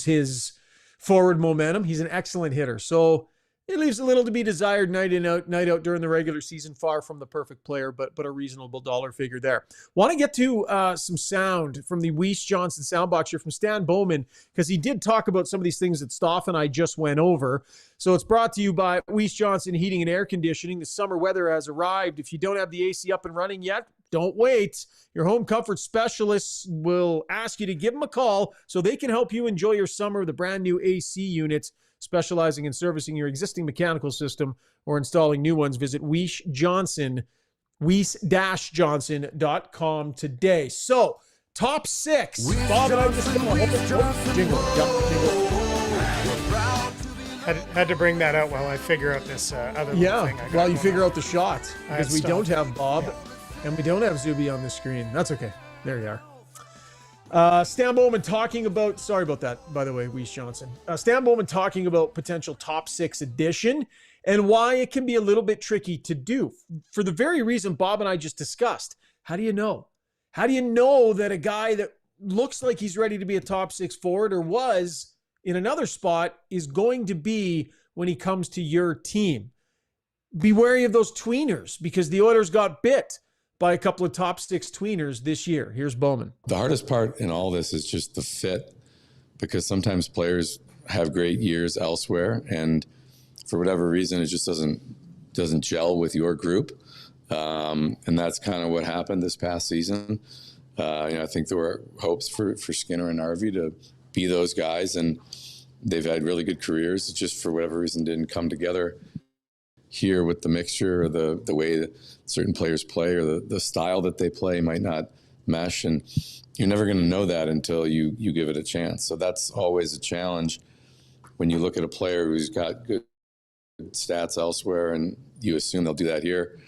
his forward momentum. He's an excellent hitter. So it leaves a little to be desired night out during the regular season. Far from the perfect player, but a reasonable dollar figure there. Want to get to some sound from the Weiss Johnson soundbox here from Stan Bowman, because he did talk about some of these things that Stauf and I just went over. So it's brought to you by Weiss Johnson Heating and Air Conditioning. The summer weather has arrived. If you don't have the AC up and running yet, don't wait. Your home comfort specialists will ask you to give them a call so they can help you enjoy your summer with a brand new AC unit, specializing in servicing your existing mechanical system or installing new ones. Visit Weiss-Johnson.com today. So, top 6. Bob and I just jingle. Had to bring that out while I figure out this other thing. While you figure out the shot, because we don't have Bob. Yeah. And we don't have Zuby on the screen. That's okay. There you are. Stan Bowman talking about, sorry about that, by the way, Weiss Johnson. Stan Bowman talking about potential top 6 addition and why it can be a little bit tricky to do. For the very reason Bob and I just discussed. How do you know? How do you know that a guy that looks like he's ready to be a top 6 forward or was in another spot is going to be when he comes to your team? Be wary of those tweeners, because the Oilers got bit by a couple of top 6 tweeners this year. Here's Bowman. The hardest part in all this is just the fit, because sometimes players have great years elsewhere, and for whatever reason, it just doesn't gel with your group. And that's kind of what happened this past season. I think there were hopes for Skinner and Harvey to be those guys, and they've had really good careers. It just, for whatever reason, didn't come together here with the mixture, or the way that certain players play, or the style that they play might not mesh. And you're never going to know that until you give it a chance. So that's always a challenge when you look at a player who's got good stats elsewhere and you assume they'll do that here.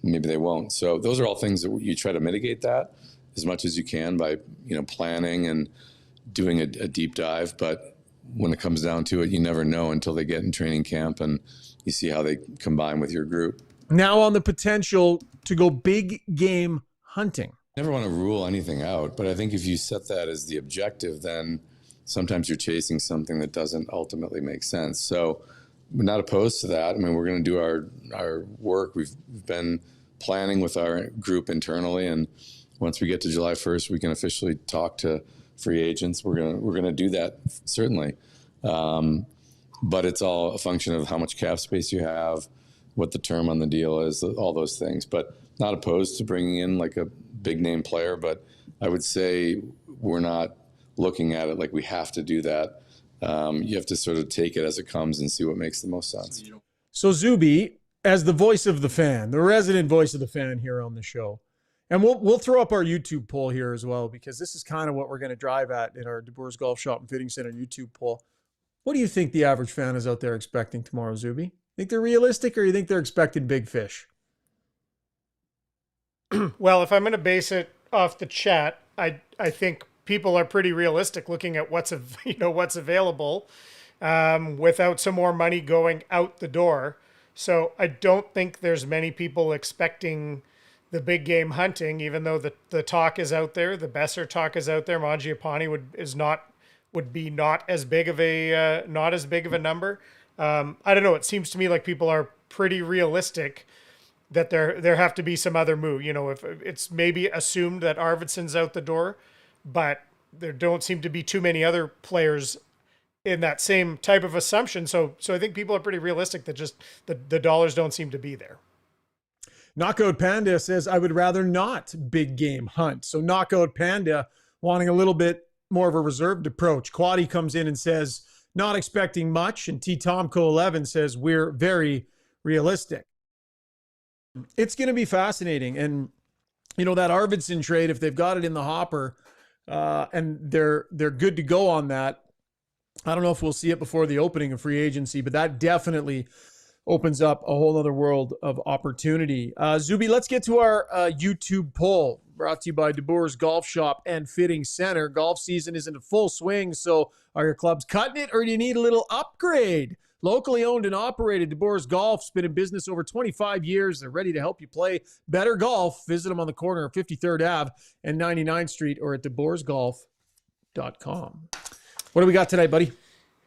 Maybe they won't. So those are all things that you try to mitigate that. as much as you can by, planning and doing a deep dive. But when it comes down to it, you never know until they get in training camp and you see how they combine with your group. Now on the potential to go big game hunting. Never want to rule anything out, but I think if you set that as the objective, then sometimes you're chasing something that doesn't ultimately make sense. So we're not opposed to that. I mean, we're going to do our work. We've been planning with our group internally, and once we get to July 1st, we can officially talk to free agents. We're gonna do that, certainly. But it's all a function of how much cap space you have, what the term on the deal is, all those things. But not opposed to bringing in like a big name player, but I would say we're not looking at it like we have to do that. You have to sort of take it as it comes and see what makes the most sense. So Zuby, as the voice of the fan, the resident voice of the fan here on the show, and we'll throw up our YouTube poll here as well, because this is kind of what we're going to drive at in our DeBoer's Golf Shop and Fitting Center YouTube poll. What do you think the average fan is out there expecting tomorrow, Zuby? Think they're realistic, or you think they're expecting big fish? Well, if I'm going to base it off the chat, I think people are pretty realistic looking at what's available without some more money going out the door. So I don't think there's many people expecting the big game hunting, even though the talk is out there, the Besser talk is out there. Mangiapane would be not as big of a number. I don't know. It seems to me like people are pretty realistic that there have to be some other move. If it's maybe assumed that Arvidsson's out the door, but there don't seem to be too many other players in that same type of assumption. So I think people are pretty realistic that just the dollars don't seem to be there. Knockout Panda says, I would rather not big game hunt. So Knockout Panda wanting a little bit more of a reserved approach. Quaddy comes in and says, not expecting much. And T Tomco 11 says, we're very realistic. It's going to be fascinating. And, that Arvidsson trade, if they've got it in the hopper and they're good to go on that, I don't know if we'll see it before the opening of free agency, but that definitely opens up a whole other world of opportunity. Zuby, let's get to our YouTube poll, brought to you by DeBoer's Golf Shop and Fitting Center. Golf season is in full swing, so are your clubs cutting it, or do you need a little upgrade? Locally owned and operated, DeBoer's Golf's been in business over 25 years. They're ready to help you play better golf. Visit them on the corner of 53rd Ave and 99th Street, or at DeBoersGolf.com. What do we got tonight, buddy?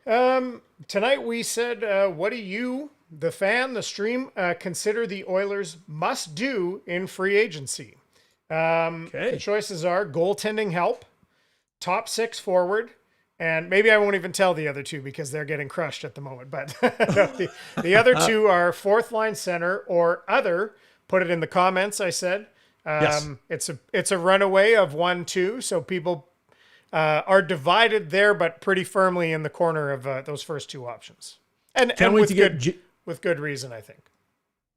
Tonight we said, what do you, the fan, the stream, consider the Oilers must do in free agency? The choices are goaltending help, top six forward, and maybe I won't even tell the other two because they're getting crushed at the moment. But the other two are fourth line center or other. Put it in the comments, I said. Yes. It's a runaway of 1-2, so people are divided there, but pretty firmly in the corner of those first two options. And with good reason, I think.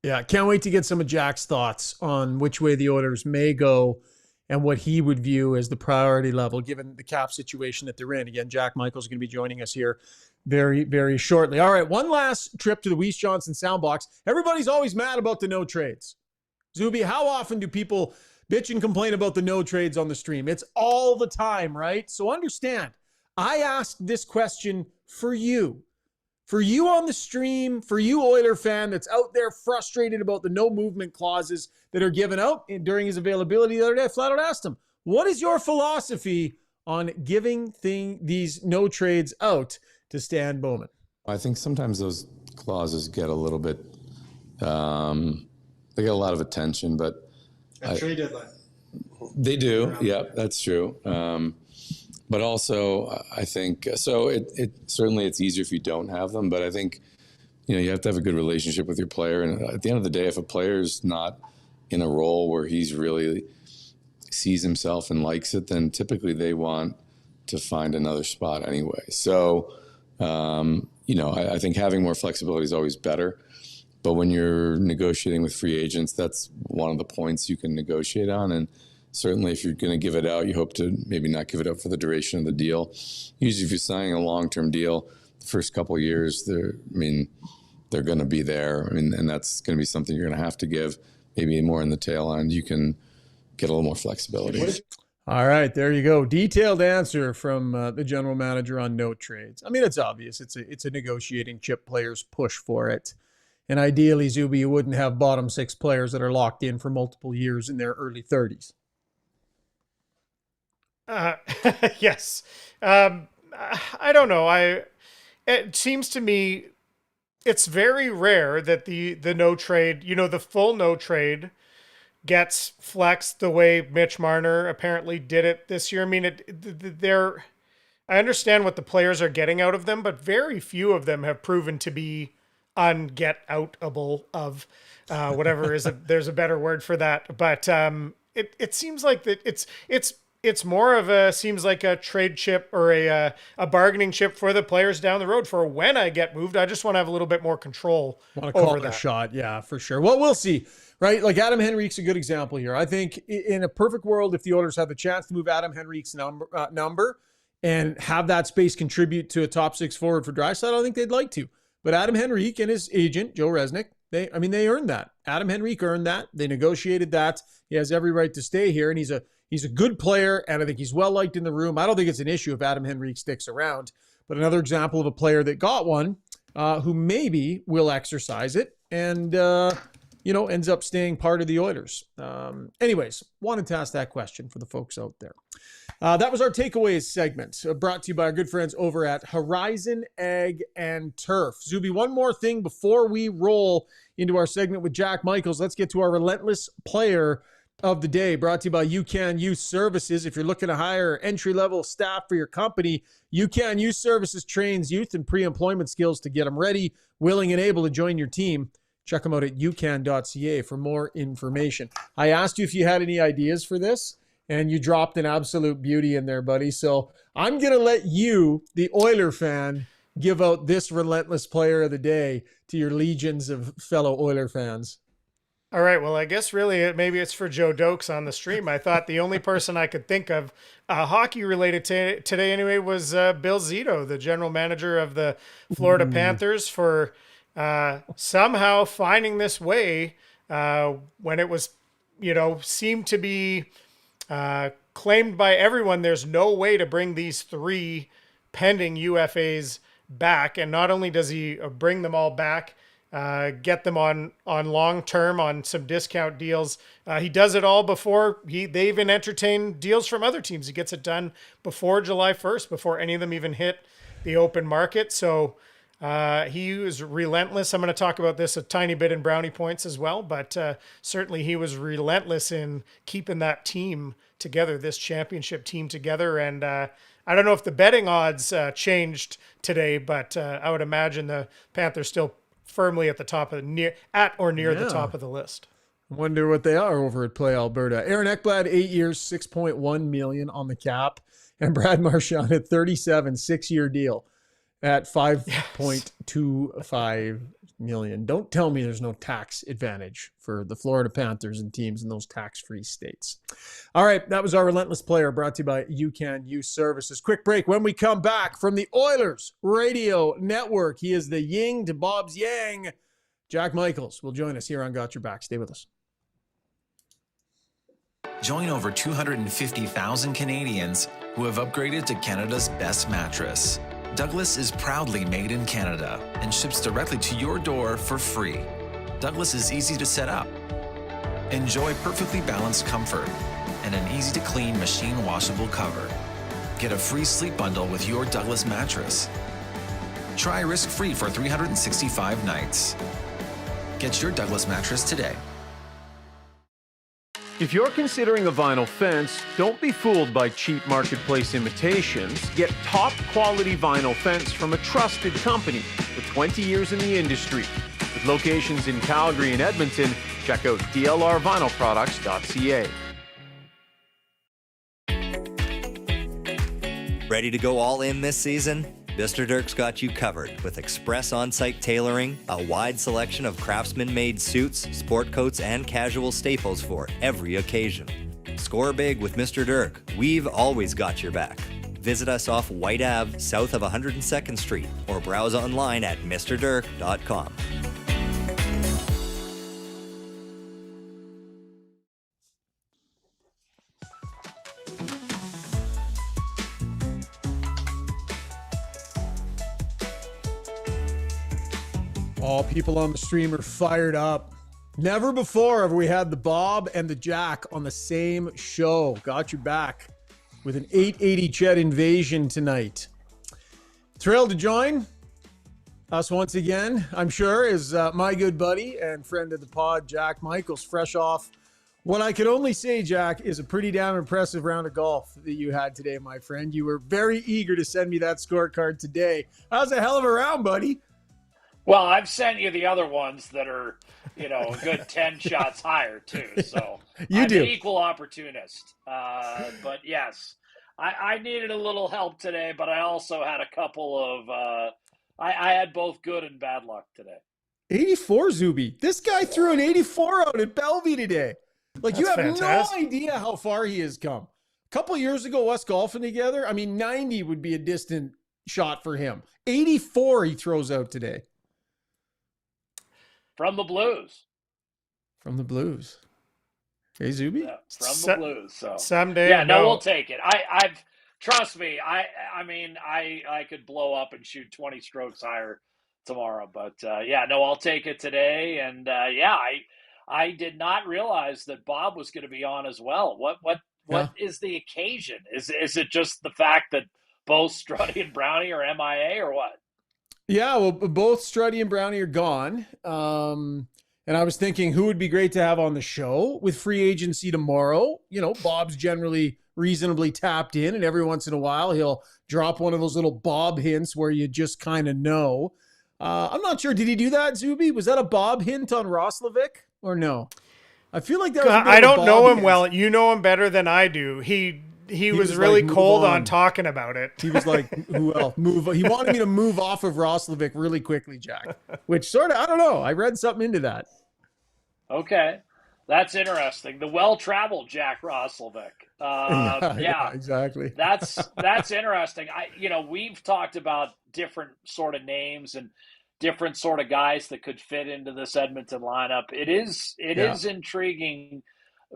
Yeah, can't wait to get some of Jack's thoughts on which way the Oilers may go and what he would view as the priority level, given the cap situation that they're in. Again, Jack Michaels is going to be joining us here very, very shortly. All right, one last trip to the Weiss Johnson Soundbox. Everybody's always mad about the no trades. Zuby, how often do people bitch and complain about the no trades on the stream? It's all the time, right? So understand, I asked this question for you. For you on the stream, for you Oiler fan that's out there frustrated about the no movement clauses that are given out during his availability the other day, I flat out asked him, what is your philosophy on giving these no trades out to Stan Bowman? I think sometimes those clauses get a little bit, they get a lot of attention, but trade deadline. They do. Yeah, that's true. But also, I think so. It certainly it's easier if you don't have them. But I think you have to have a good relationship with your player. And at the end of the day, if a player's not in a role where he's really sees himself and likes it, then typically they want to find another spot anyway. So I think having more flexibility is always better. But when you're negotiating with free agents, that's one of the points you can negotiate on. And certainly if you're going to give it out, you hope to maybe not give it up for the duration of the deal. Usually if you're signing a long-term deal, the first couple of years, they're going to be there. And that's going to be something you're going to have to give. Maybe more in the tail end, you can get a little more flexibility. All right, there you go. Detailed answer from the general manager on no trades. I mean, it's obvious. It's a negotiating chip. Players push for it. And ideally, Zuby, you wouldn't have bottom six players that are locked in for multiple years in their early 30s. Yes. I don't know. It seems to me it's very rare that the no trade, the full no trade gets flexed the way Mitch Marner apparently did it this year. I mean, I understand what the players are getting out of them, but very few of them have proven to be unget-outable of whatever there's a better word for that. But it seems like that it's more of seems like a trade chip or a bargaining chip for the players down the road for when I get moved. I just want to have a little bit more control over that. A shot. Yeah, for sure. Well, we'll see. Right, like Adam Henrique's a good example here. I think in a perfect world, if the Oilers have the chance to move Adam Henrique's number and have that space contribute to a top six forward for Draisaitl, I think they'd like to. But Adam Henrique and his agent, Joe Resnick, they earned that. Adam Henrique earned that. They negotiated that. He has every right to stay here, and he's a good player, and I think he's well liked in the room. I don't think it's an issue if Adam Henrique sticks around. But another example of a player that got one, who maybe will exercise it and ends up staying part of the Oilers. Anyways, wanted to ask that question for the folks out there. That was our takeaways segment, brought to you by our good friends over at Horizon Ag and Turf. Zuby, one more thing before we roll into our segment with Jack Michaels. Let's get to our relentless player of the day, brought to you by UCAN Youth Services. If you're looking to hire entry-level staff for your company, UCAN Youth Services trains youth in pre-employment skills to get them ready, willing, and able to join your team. Check them out at ucan.ca for more information. I asked you if you had any ideas for this, and you dropped an absolute beauty in there, buddy. So I'm going to let you, the Oiler fan, give out this relentless player of the day to your legions of fellow Oiler fans. All right. Well, I guess really maybe it's for Joe Dokes on the stream. I thought the only person I could think of hockey related today anyway was Bill Zito, the general manager of the Florida Panthers, for somehow finding this way when it was, seemed to be claimed by everyone there's no way to bring these three pending UFAs back. And not only does he bring them all back, get them on long-term on some discount deals, he does it all before they even entertain deals from other teams. He gets it done before July 1st, before any of them even hit the open market. So he was relentless. I'm going to talk about this a tiny bit in brownie points as well, but certainly he was relentless in keeping that team together, this championship team together. And I don't know if the betting odds changed today, but I would imagine the Panthers still firmly at the top of near the top of the list. Wonder what they are over at Play Alberta. Aaron Ekblad, 8 years, $6.1 million on the cap, and Brad Marchand at 37, 6-year deal at $5.25 million. Don't tell me there's no tax advantage for the Florida Panthers and teams in those tax-free states. All right, that was our relentless player, brought to you by UCAN Youth Services. Quick break. When we come back from the Oilers Radio Network, he is the yin to Bob's yang. Jack Michaels will join us here on Got Your Back. Stay with us. Join over 250,000 Canadians who have upgraded to Canada's best mattress. Douglas is proudly made in Canada and ships directly to your door for free. Douglas is easy to set up. Enjoy perfectly balanced comfort and an easy-to-clean machine washable cover. Get a free sleep bundle with your Douglas mattress. Try risk-free for 365 nights. Get your Douglas mattress today. If you're considering a vinyl fence, don't be fooled by cheap marketplace imitations. Get top quality vinyl fence from a trusted company with 20 years in the industry. With locations in Calgary and Edmonton, check out dlrvinylproducts.ca. Ready to go all in this season? Mr. Dirk's got you covered with express on-site tailoring, a wide selection of craftsman-made suits, sport coats, and casual staples for every occasion. Score big with Mr. Dirk. We've always got your back. Visit us off White Ave, south of 102nd Street, or browse online at mrdirk.com. All people on the stream are fired up. Never before have we had the Bob and the Jack on the same show. Got you back with an 880 Chet invasion tonight. Thrilled to join us once again, I'm sure, is my good buddy and friend of the pod, Jack Michaels, fresh off what I could only say, Jack, is a pretty damn impressive round of golf that you had today, my friend. You were very eager to send me that scorecard today. That was a hell of a round, buddy. Well, I've sent you the other ones that are, a good 10 shots higher, too. So I'm an equal opportunist. But yes, I needed a little help today, but I also had a couple of I had both good and bad luck today. 84, Zuby. This guy threw an 84 out at Bellevue today. Like, you have fantastic. no idea how far he has come. A couple years ago, us golfing together, 90 would be a distant shot for him. 84 he throws out today. From the Blues. From the Blues. Hey, Zuby? Yeah, from the Blues. So someday. Yeah, no, we'll take it. I've trust me, I could blow up and shoot 20 strokes higher tomorrow. But I'll take it today. And I did not realize that Bob was going to be on as well. What is the occasion? Is it just the fact that both Struddy and Brownie are MIA or what? Yeah, well, both Struddy and Brownie are gone. And I was thinking who would be great to have on the show with free agency tomorrow. Bob's generally reasonably tapped in, and every once in a while he'll drop one of those little Bob hints where you just kind of know. I'm not sure. Did he do that, Zuby? Was that a Bob hint on Roslovic or no? I feel like that was a bit I of a don't Bob know him hint. well. You know him better than I do. He was really like, cold move on on. talking about it. He was like, who else? He wanted me to move off of Roslovic really quickly, Jack, which sort of, I don't know. I read something into that. Okay. That's interesting. The well-traveled Jack Roslovic. Yeah, exactly. That's interesting. We've talked about different sort of names and different sort of guys that could fit into this Edmonton lineup. It is intriguing.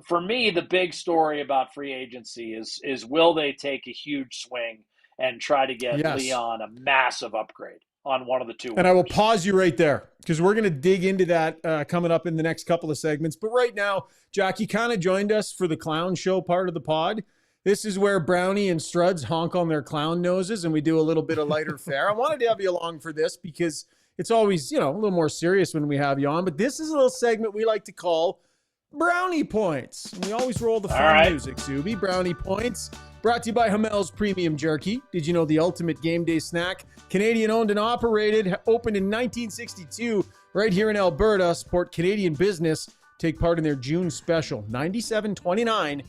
For me, the big story about free agency is will they take a huge swing and try to get Leon a massive upgrade on one of the two. And I will pause you right there because we're going to dig into that coming up in the next couple of segments. But right now, Jack, you kind of joined us for the clown show part of the pod. This is where Brownie and Struds honk on their clown noses and we do a little bit of lighter fare. I wanted to have you along for this because it's always, a little more serious when we have you on. But this is a little segment we like to call Brownie Points. And we always roll the fun music, Zuby. Brownie Points. Brought to you by Hamel's Premium Jerky. Did you know the ultimate game day snack? Canadian owned and operated. Opened in 1962 right here in Alberta. Support Canadian business. Take part in their June special. $97.29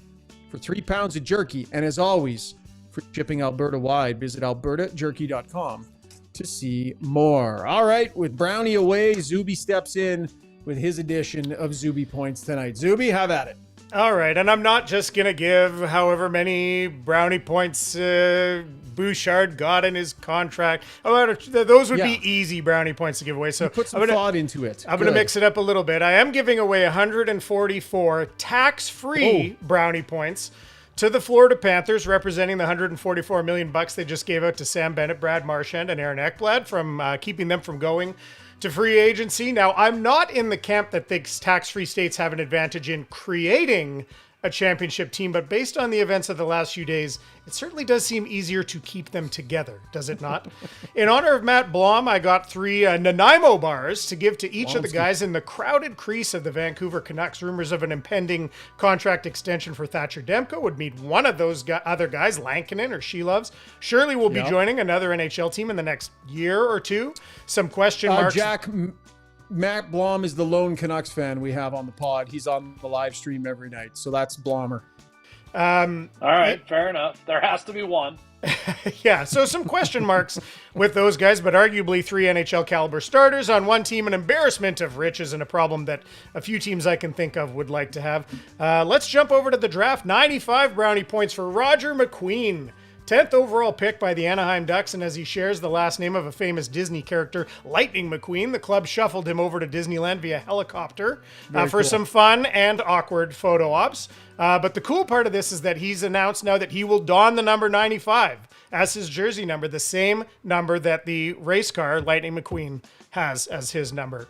for 3 pounds of jerky. And as always, for shipping Alberta wide, visit albertajerky.com to see more. All right, with Brownie away, Zuby steps in with his edition of Zuby Points tonight. Zuby, have at it. All right, and I'm not just going to give however many brownie points Bouchard got in his contract. Those would be easy brownie points to give away. So put some thought into it. I'm going to mix it up a little bit. I am giving away 144 tax-free brownie points to the Florida Panthers, representing the $144 million they just gave out to Sam Bennett, Brad Marchand, and Aaron Ekblad from keeping them from going to free agency. Now, I'm not in the camp that thinks tax-free states have an advantage in creating a championship team, but based on the events of the last few days, it certainly does seem easier to keep them together, does it not? In honor of Matt Blom, I got 3 Nanaimo bars to give to each of the guys in the crowded crease of the Vancouver Canucks. Rumors of an impending contract extension for Thatcher Demko would meet one of those other guys, Lankinen or Sheloves. Surely will be joining another NHL team in the next year or two. Some question marks. Jack, Matt Blom is the lone Canucks fan we have on the pod. He's on the live stream every night, so that's Blommer. All right, fair enough. There has to be one. Yeah, so some question marks with those guys, but arguably 3 NHL caliber starters on one team. An embarrassment of riches and a problem that a few teams I can think of would like to have. Let's jump over to the draft. 95 brownie points for Roger McQueen 10th overall pick by the Anaheim Ducks, and as he shares the last name of a famous Disney character, Lightning McQueen, the club shuffled him over to Disneyland via helicopter for some fun and awkward photo ops. But the cool part of this is that he's announced now that he will don the number 95 as his jersey number, the same number that the race car Lightning McQueen has as his number.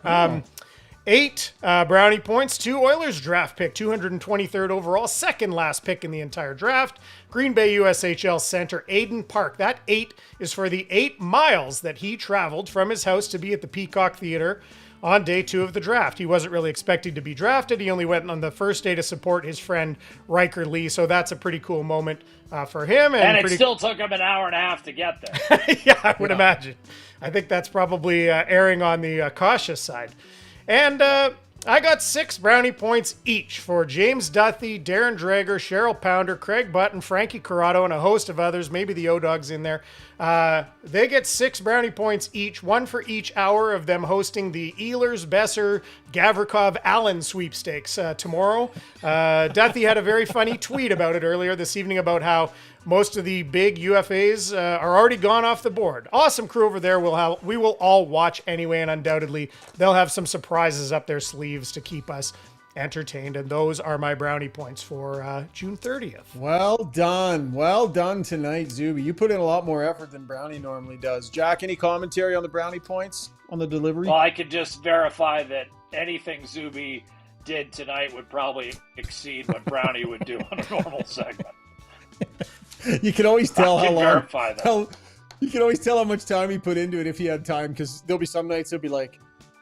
8 brownie points, 2 Oilers draft pick, 223rd overall, second last pick in the entire draft. Green Bay USHL center Aiden Park. That 8 is for the 8 miles that he traveled from his house to be at the Peacock Theater on day 2 of the draft. He wasn't really expecting to be drafted. He only went on the first day to support his friend Riker Lee. So that's a pretty cool moment for him. And it still took him an hour and a half to get there. Yeah, I would imagine. I think that's probably erring on the cautious side. And I got 6 brownie points each for James Duthie, Darren Drager, Cheryl Pounder, Craig Button, Frankie Corrado, and a host of others, maybe the O-Dogs in there. They get 6 brownie points each, 1 for each hour of them hosting the Ehlers, Besser, Gavrikov, Allen sweepstakes tomorrow. Duthie had a very funny tweet about it earlier this evening about how most of the big UFAs are already gone off the board. Awesome crew over there. We will all watch anyway, and undoubtedly they'll have some surprises up their sleeves to keep us entertained. And those are my brownie points for June 30th. Well done. Well done tonight, Zuby. You put in a lot more effort than Brownie normally does. Jack, any commentary on the brownie points on the delivery? Well, I could just verify that anything Zuby did tonight would probably exceed what Brownie would do on a normal segment. You can always tell how long. Verify that. You can always tell how much time he put into it if he had time, because there'll be some nights he'll be like,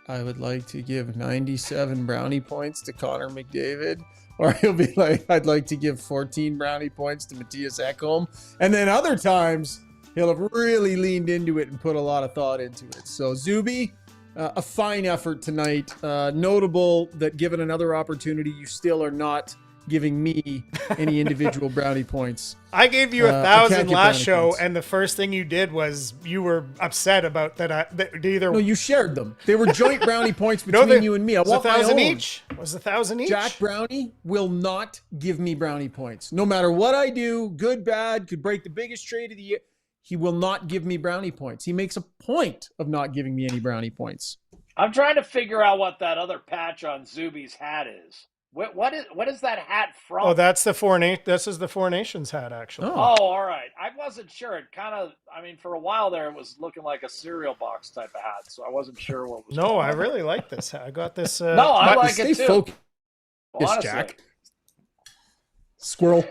I would like to give 97 brownie points to Connor McDavid. Or he'll be like, I'd like to give 14 brownie points to Matthias Ekholm. And then other times he'll have really leaned into it and put a lot of thought into it. So Zuby, a fine effort tonight. Notable that given another opportunity, you still are not giving me any individual brownie points. I gave you 1,000 last show, points. and the first thing you did was you were upset about that. No, you shared them. They were joint brownie points between you and me. I was want 1,000 my own. each. Was 1,000 each? Jack Brownie will not give me brownie points. No matter what I do, good, bad, could break the biggest trade of the year, he will not give me brownie points. He makes a point of not giving me any brownie points. I'm trying to figure out what that other patch on Zuby's hat is. What is that hat from? Oh, that's the This is the Four Nations hat, actually. Oh, all right. I wasn't sure. It kind of, for a while there, it was looking like a cereal box type of hat, so I wasn't sure what was. No, I really like this hat. I got this. No, I like it too. Focused, Honestly. Jack. Squirrel.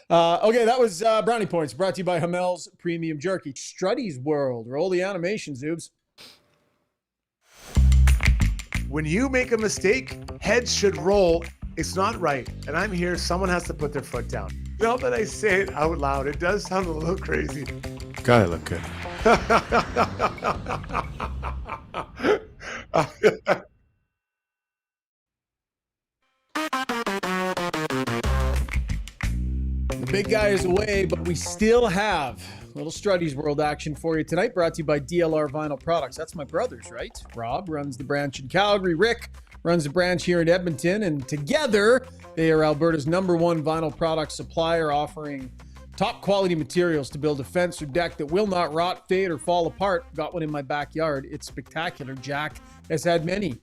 Okay, that was brownie points brought to you by Hamel's Premium Jerky. Struddy's World. Roll the animation, Zoobs. When you make a mistake, heads should roll. It's not right. And I'm here. Someone has to put their foot down. Now that I say it out loud, it does sound a little crazy. Gotta look good. The big guy is away, but we still have a little Struddy's World action for you tonight, brought to you by DLR Vinyl Products. That's my brothers, right? Rob runs the branch in Calgary. Rick runs the branch here in Edmonton. And together, they are Alberta's #1 vinyl product supplier, offering top quality materials to build a fence or deck that will not rot, fade, or fall apart. Got one in my backyard. It's spectacular. Jack has had many.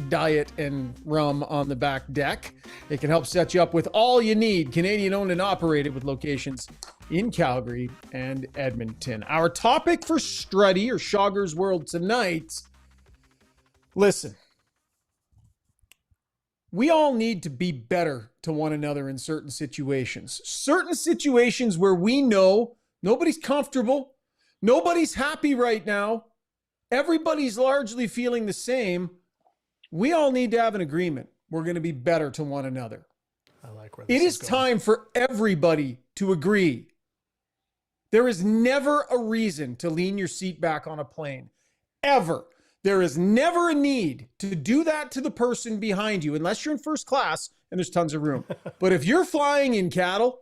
Diet and rum on the back deck. They can help set you up with all you need. Canadian owned and operated with locations in Calgary and Edmonton. Our topic for Struddy or Shogger's World tonight. Listen, we all need to be better to one another in certain situations. Certain situations where we know nobody's comfortable, nobody's happy right now, everybody's largely feeling the same. We all need to have an agreement. We're going to be better to one another. I like where this is going. Time for everybody to agree. There is never a reason to lean your seat back on a plane. Ever. There is never a need to do that to the person behind you, unless you're in first class and there's tons of room. But if you're flying in cattle,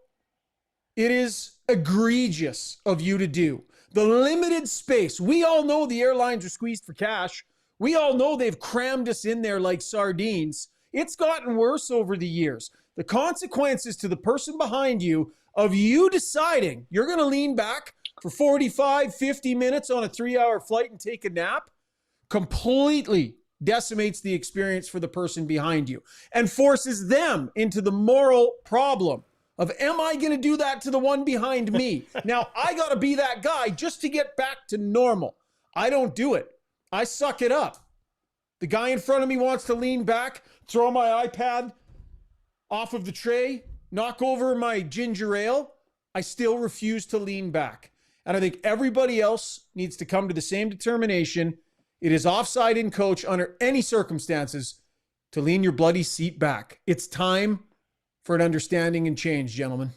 it is egregious of you to do. The limited space. We all know the airlines are squeezed for cash. We all know they've crammed us in there like sardines. It's gotten worse over the years. the consequences to the person behind you of you deciding you're going to lean back for 45, 50 minutes on a 3-hour flight and take a nap completely decimates the experience for the person behind you and forces them into the moral problem of, am I going to do that to the one behind me? Now, I got to be that guy just to get back to normal. I don't do it. I suck it up. The guy in front of me wants to lean back, throw my iPad off of the tray, knock over my ginger ale. I still refuse to lean back. And I think everybody else needs to come to the same determination. It is offside in coach under any circumstances to lean your bloody seat back. It's time for an understanding and change, gentlemen.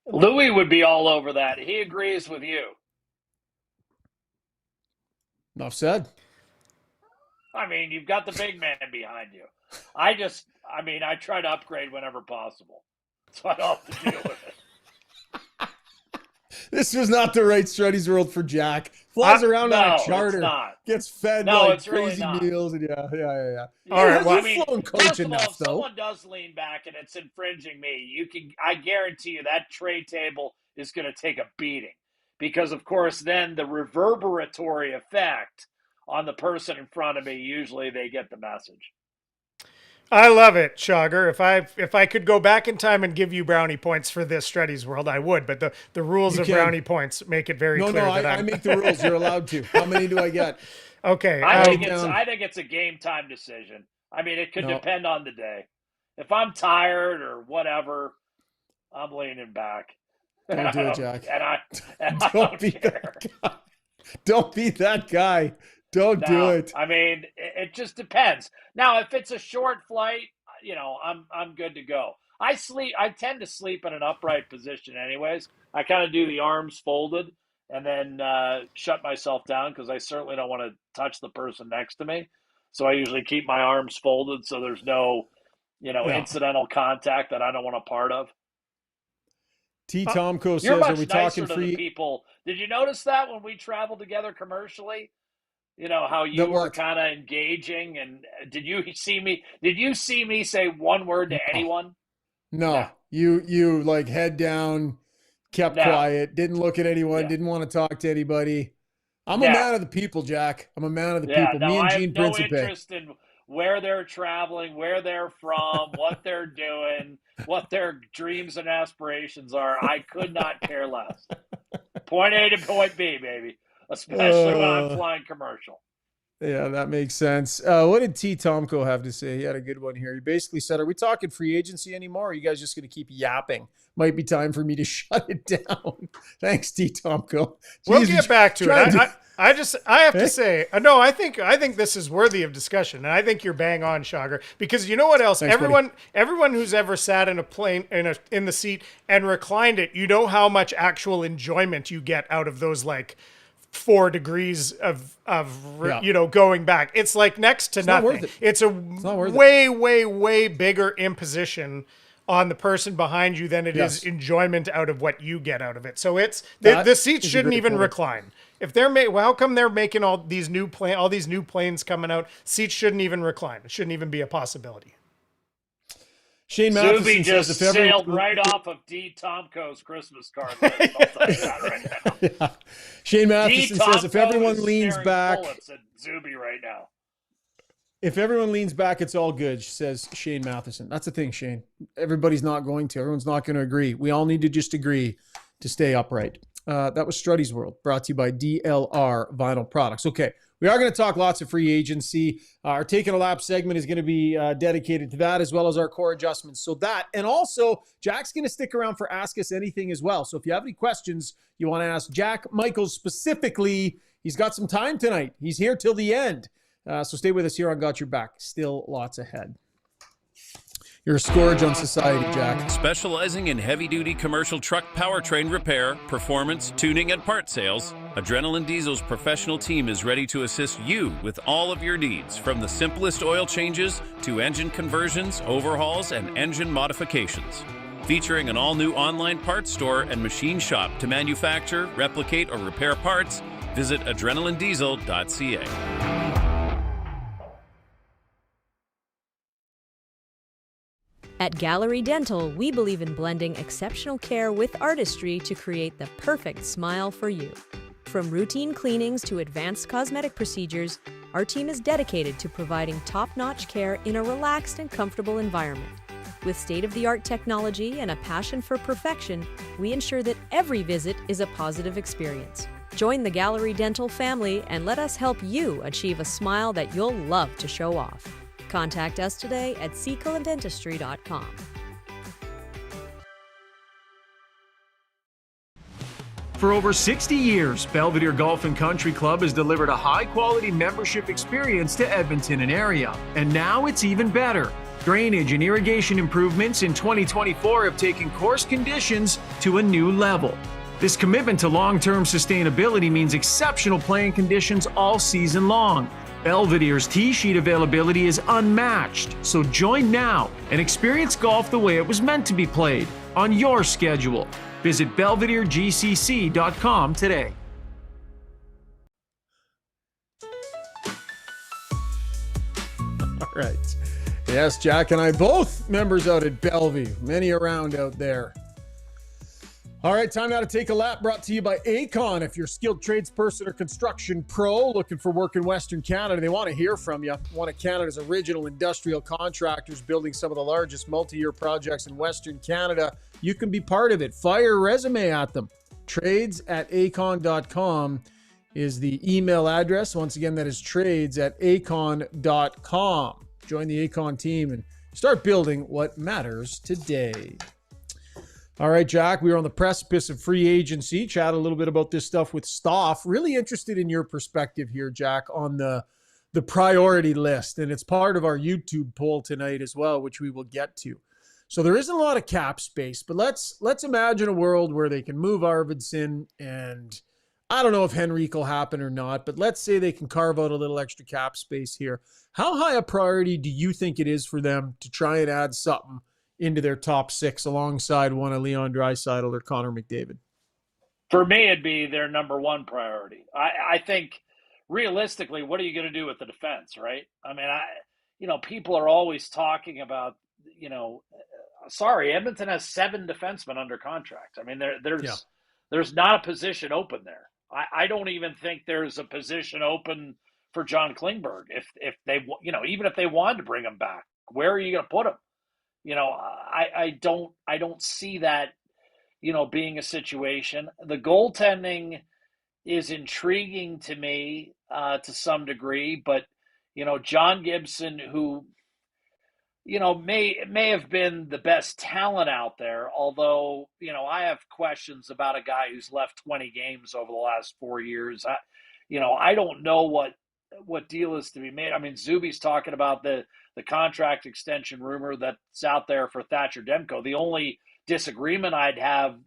Louis would be all over that. He agrees with you. Enough said. I mean, you've got the big man behind you. I try to upgrade whenever possible, so I don't have to deal with it. This was not the right Struddy's World for Jack. Flies around on a charter, gets fed crazy meals, and yeah. All right, well, flown coach first of all, enough, if though. someone does lean back and it's infringing me, I guarantee you that tray table is going to take a beating, because of course then the reverberatory effect on the person in front of me, usually they get the message. I love it, Schauger. If I could go back in time and give you brownie points for this Struddy's World, I would. But the rules of brownie points make it very clear that I make the rules. You're allowed to. How many do I get? Okay. I think it's a game time decision. I mean, it could depend on the day. If I'm tired or whatever, I'm leaning back. Don't do it, Jack. Don't be that guy. Don't be that guy. Don't do it. I mean, it just depends. Now, if it's a short flight, I'm good to go. I tend to sleep in an upright position anyways. I kind of do the arms folded and then shut myself down, because I certainly don't want to touch the person next to me. So I usually keep my arms folded so there's no, incidental contact that I don't want a part of. T. Tomko says, You're much are we nicer talking to free? the people. Did you notice that when we traveled together commercially? How you were kind of engaging, and did you see me say one word to anyone? No. You like head down, kept quiet, didn't look at anyone, didn't want to talk to anybody. I'm a man of the people, Jack. I'm a man of the people. Me and Gene Principe. I have no interest in where they're traveling, where they're from, what they're doing, what their dreams and aspirations are. I could not care less. Point A to point B, baby. Especially when I'm flying commercial. Yeah, that makes sense. What did T. Tomko have to say? He had a good one here. He basically said, are we talking free agency anymore? Or are you guys just going to keep yapping? Might be time for me to shut it down. Thanks, T. Tomko. We'll get back to it. I have to say, no, I think this is worthy of discussion. And I think you're bang on, Schauger, because you know what else? Thanks, everyone who's ever sat in a plane in the seat and reclined it, you know how much actual enjoyment you get out of those 4 degrees of going back. It's like next to nothing. It's way bigger imposition on the person behind you than it is enjoyment out of what you get out of it. So it's the seats shouldn't even recline. If they're how come they're making all these new planes coming out? Seats shouldn't even recline. It shouldn't even be a possibility. Shane Matheson Zuby says just sailed right off of D. Tomko's Christmas card list. I'll tell you that right now. Shane Matheson says if everyone leans back, at Zuby right now. If everyone leans back, it's all good, says Shane Matheson. That's the thing, Shane. Everybody's not going to. Everyone's not going to agree. We all need to just agree to stay upright. That was Struddy's World, brought to you by DLR Vinyl Products. Okay, we are going to talk lots of free agency. Our Taking a Lap segment is going to be dedicated to that, as well as our core adjustments. So that, and also, Jack's going to stick around for Ask Us Anything as well. So if you have any questions you want to ask Jack Michaels specifically, he's got some time tonight. He's here till the end. So stay with us here on Got Your Back. Still lots ahead. You're a scourge on society, Jack. Specializing in heavy-duty commercial truck powertrain repair, performance, tuning, and part sales, Adrenaline Diesel's professional team is ready to assist you with all of your needs, from the simplest oil changes to engine conversions, overhauls, and engine modifications. Featuring an all-new online parts store and machine shop to manufacture, replicate, or repair parts, visit adrenalinediesel.ca. At Gallery Dental, we believe in blending exceptional care with artistry to create the perfect smile for you. From routine cleanings to advanced cosmetic procedures, our team is dedicated to providing top-notch care in a relaxed and comfortable environment. With state-of-the-art technology and a passion for perfection, we ensure that every visit is a positive experience. Join the Gallery Dental family and let us help you achieve a smile that you'll love to show off. Contact us today at secolanddentistry.com. For over 60 years, Belvedere Golf and Country Club has delivered a high-quality membership experience to Edmonton and area. And now it's even better. Drainage and irrigation improvements in 2024 have taken course conditions to a new level. This commitment to long-term sustainability means exceptional playing conditions all season long. Belvedere's tee sheet availability is unmatched, so join now and experience golf the way it was meant to be played, on your schedule. Visit belvederegcc.com today. All right. Yes, Jack and I both members out at Bellevue. Many around out there. All right, time now to take a lap, brought to you by Acon. If you're a skilled tradesperson or construction pro looking for work in Western Canada, they want to hear from you. One of Canada's original industrial contractors building some of the largest multi-year projects in Western Canada. You can be part of it. Fire a resume at them. trades@acon.com is the email address. Once again, that is trades@acon.com. Join the Acon team and start building what matters today. All right, Jack, we are on the precipice of free agency. Chat a little bit about this stuff with Stauf. Really interested in your perspective here, Jack, on the priority list. And it's part of our YouTube poll tonight as well, which we will get to. So there isn't a lot of cap space, but let's imagine a world where they can move Arvidsson, and I don't know if Henrique will happen or not, but let's say they can carve out a little extra cap space here. How high a priority do you think it is for them to try and add something into their top six alongside one of Leon Draisaitl or Connor McDavid? For me, it'd be their number one priority. I think realistically, what are you going to do with the defense, right? I mean, people are always talking about, Edmonton has 7 defensemen under contract. I mean, there's not a position open there. I don't even think there's a position open for John Klingberg. If they, even if they wanted to bring him back, where are you going to put him? I don't see that, being a situation. The goaltending is intriguing to me to some degree, but, John Gibson, who, may have been the best talent out there, although, I have questions about a guy who's left 20 games over the last 4 years. I don't know what deal is to be made. I mean, Zuby's talking about the contract extension rumor that's out there for Thatcher Demko. The only disagreement I'd have,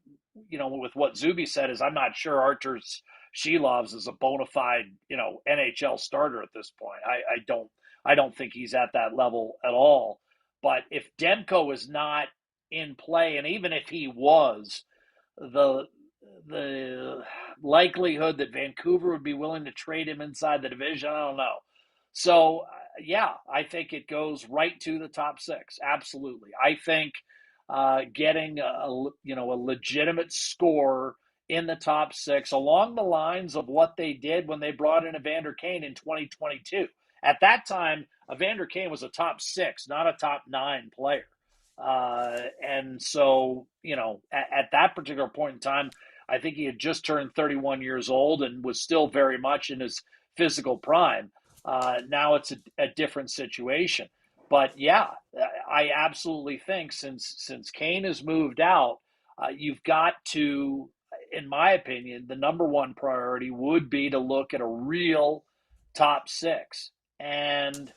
with what Zuby said is I'm not sure Arturs Shilovs is a bona fide, NHL starter at this point. I don't think he's at that level at all. But if Demko is not in play, and even if he was, the likelihood that Vancouver would be willing to trade him inside the division, I don't know. So, I think it goes right to the top 6. Absolutely. I think getting a legitimate score in the top 6 along the lines of what they did when they brought in Evander Kane in 2022. At that time, Evander Kane was a top 6, not a top 9 player. And so, at that particular point in time, I think he had just turned 31 years old and was still very much in his physical prime. Now it's a different situation. But I absolutely think since Kane has moved out, you've got to, in my opinion, the number one priority would be to look at a real top 6. And,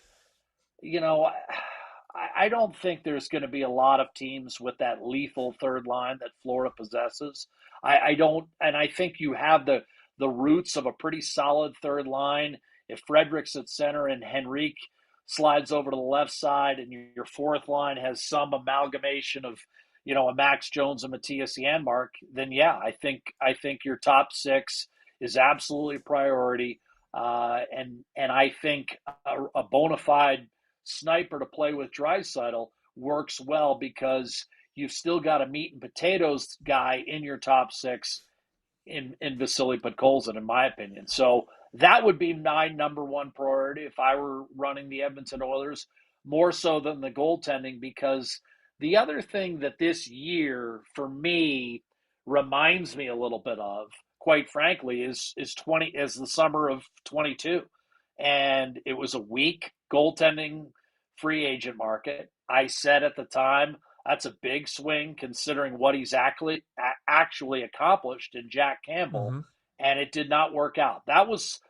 I don't think there's going to be a lot of teams with that lethal third line that Florida possesses. I don't, and I think you have the roots of a pretty solid third line. If Fredericks at center and Henrique slides over to the left side, and your fourth line has some amalgamation of, a Max Jones and Matthias Janmark, then I think your top 6 is absolutely a priority. And I think a bona fide sniper to play with Draisaitl works well because you've still got a meat and potatoes guy in your top six in Vasily Podkolzin, in my opinion. So that would be my number one priority if I were running the Edmonton Oilers, more so than the goaltending, because the other thing that this year for me reminds me a little bit of, quite frankly, is the summer of 22. And it was a weak goaltending free agent market. I said at the time, that's a big swing considering what he's actually accomplished in Jack Campbell, and it did not work out. That was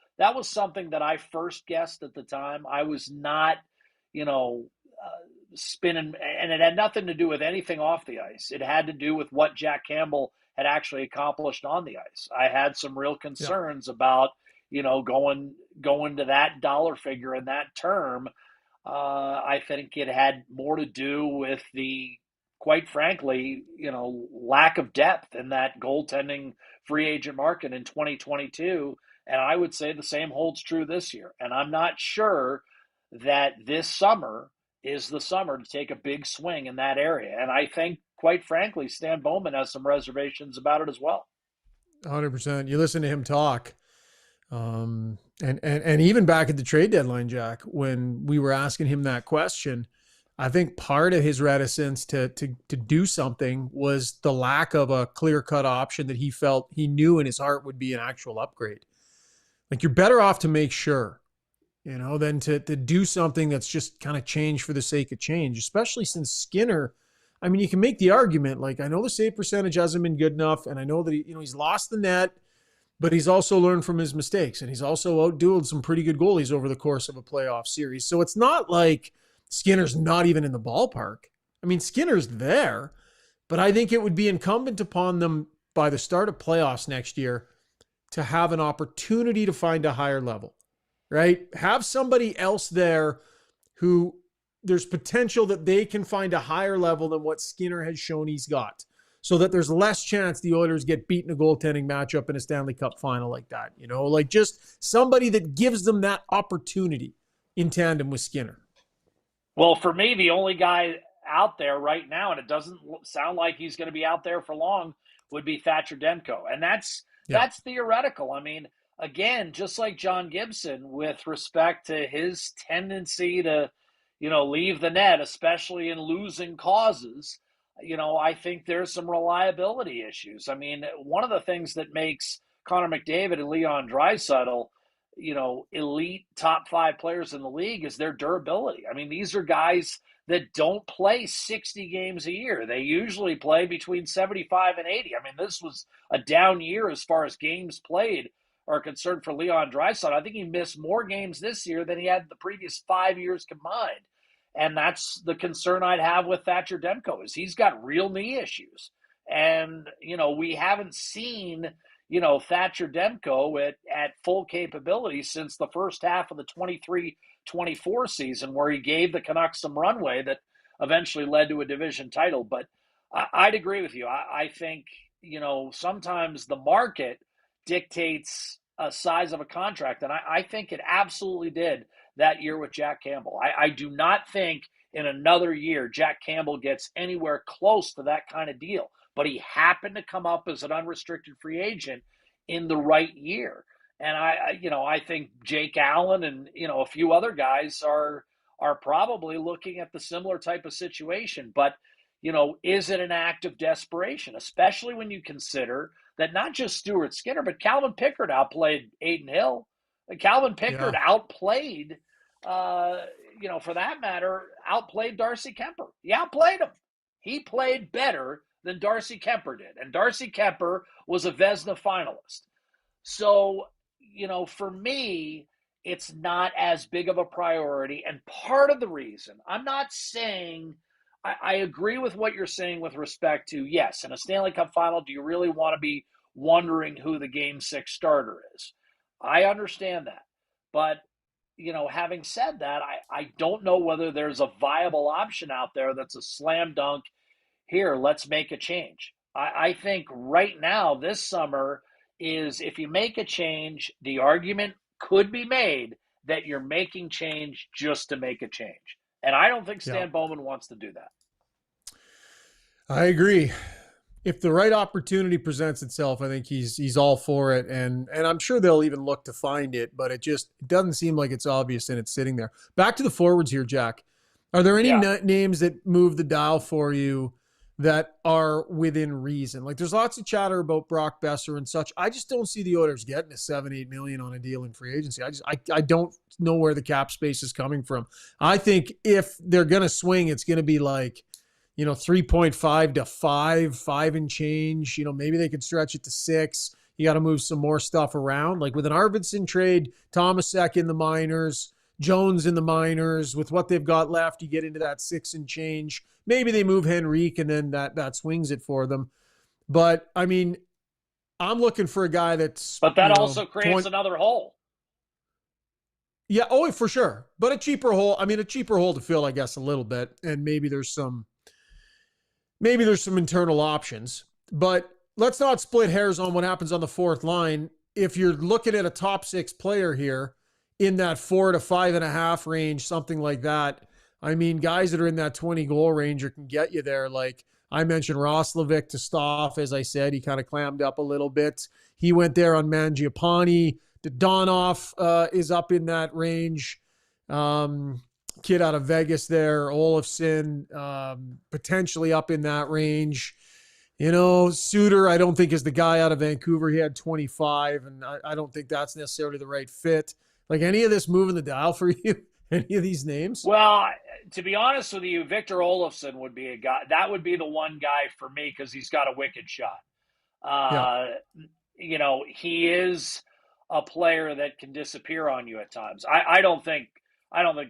something that I first guessed at the time. I was not, spinning, and it had nothing to do with anything off the ice. It had to do with what Jack Campbell had actually accomplished on the ice. I had some real concerns about, going to that dollar figure in that term. I think it had more to do with the, quite frankly, lack of depth in that goaltending free agent market in 2022. And I would say the same holds true this year. And I'm not sure that this summer is the summer to take a big swing in that area. And I think, quite frankly, Stan Bowman has some reservations about it as well. 100%. You listen to him talk. And even back at the trade deadline, Jack, when we were asking him that question, I think part of his reticence to do something was the lack of a clear-cut option that he felt he knew in his heart would be an actual upgrade. Like, you're better off to make sure, than to do something that's just kind of change for the sake of change, especially since Skinner, I mean, you can make the argument, like, I know the save percentage hasn't been good enough, and I know that he's lost the net, but he's also learned from his mistakes, and he's also outdueled some pretty good goalies over the course of a playoff series. So it's not like Skinner's not even in the ballpark. I mean, Skinner's there, but I think it would be incumbent upon them by the start of playoffs next year to have an opportunity to find a higher level, right? Have somebody else there who there's potential that they can find a higher level than what Skinner has shown he's got, so that there's less chance the Oilers get beat in a goaltending matchup in a Stanley Cup final like that. Like just somebody that gives them that opportunity in tandem with Skinner. Well, for me, the only guy out there right now, and it doesn't sound like he's going to be out there for long, would be Thatcher Demko. And that's theoretical. I mean, again, just like John Gibson, with respect to his tendency to, leave the net, especially in losing causes, I think there's some reliability issues. I mean, one of the things that makes Connor McDavid and Leon Draisaitl, elite top 5 players in the league is their durability. I mean, these are guys that don't play 60 games a year. They usually play between 75 and 80. I mean, this was a down year as far as games played are concerned for Leon Draisaitl. I think he missed more games this year than he had the previous 5 years combined. And that's the concern I'd have with Thatcher Demko, is he's got real knee issues. And, we haven't seen, Thatcher Demko at full capability since the first half of the 23-24 season, where he gave the Canucks some runway that eventually led to a division title. But I'd agree with you. I think, sometimes the market dictates a size of a contract. And I think it absolutely did that year with Jack Campbell. I do not think in another year Jack Campbell gets anywhere close to that kind of deal. But he happened to come up as an unrestricted free agent in the right year. And I think Jake Allen and, a few other guys are probably looking at the similar type of situation. But, is it an act of desperation, especially when you consider that not just Stuart Skinner, but Calvin Pickard outplayed Adin Hill. Calvin Pickard outplayed, for that matter, outplayed Darcy Kemper. He outplayed him. He played better than Darcy Kemper did. And Darcy Kemper was a Vezina finalist. So, for me, it's not as big of a priority. And part of the reason, I'm not saying, I agree with what you're saying with respect to, yes, in a Stanley Cup final, do you really want to be wondering who the Game 6 starter is? I understand that. But, having said that, I don't know whether there's a viable option out there that's a slam dunk. Here, let's make a change. I think right now, this summer, is if you make a change, the argument could be made that you're making change just to make a change. And I don't think Stan Bowman wants to do that. I agree. If the right opportunity presents itself, I think he's all for it, and I'm sure they'll even look to find it, but it doesn't seem like it's obvious and it's sitting there. Back to the forwards here, Jack. Are there any names that move the dial for you that are within reason? Like, there's lots of chatter about Brock Besser and such. I just don't see the Oilers getting a $7-8 million on a deal in free agency. I don't know where the cap space is coming from. I think if they're going to swing, it's going to be like, 3.5 to 5 and change. Maybe they could stretch it to 6. You got to move some more stuff around. Like with an Arvidsson trade, Tomasek in the minors, Jones in the minors. With what they've got left, you get into that 6 and change. Maybe they move Henrique and then that swings it for them. But, I mean, I'm looking for a guy that's... But that also creates another hole. Yeah, oh, for sure. But a cheaper hole. I mean, a cheaper hole to fill, I guess, a little bit. And maybe there's some internal options, but let's not split hairs on what happens on the fourth line. If you're looking at a top 6 player here in that 4 to 5.5 range, something like that, I mean, guys that are in that 20 goal range can get you there. Like I mentioned, Roslovic to Stauf, as I said, he kind of clammed up a little bit. He went there on Mangiapane. Dodonov is up in that range. Kid out of Vegas there, Olofsson, potentially up in that range. Suter, I don't think is the guy out of Vancouver. He had 25, and I don't think that's necessarily the right fit. Like any of this moving the dial for you? Any of these names? Well, to be honest with you, Victor Olofsson would be a guy. That would be the one guy for me because he's got a wicked shot. He is a player that can disappear on you at times. I don't think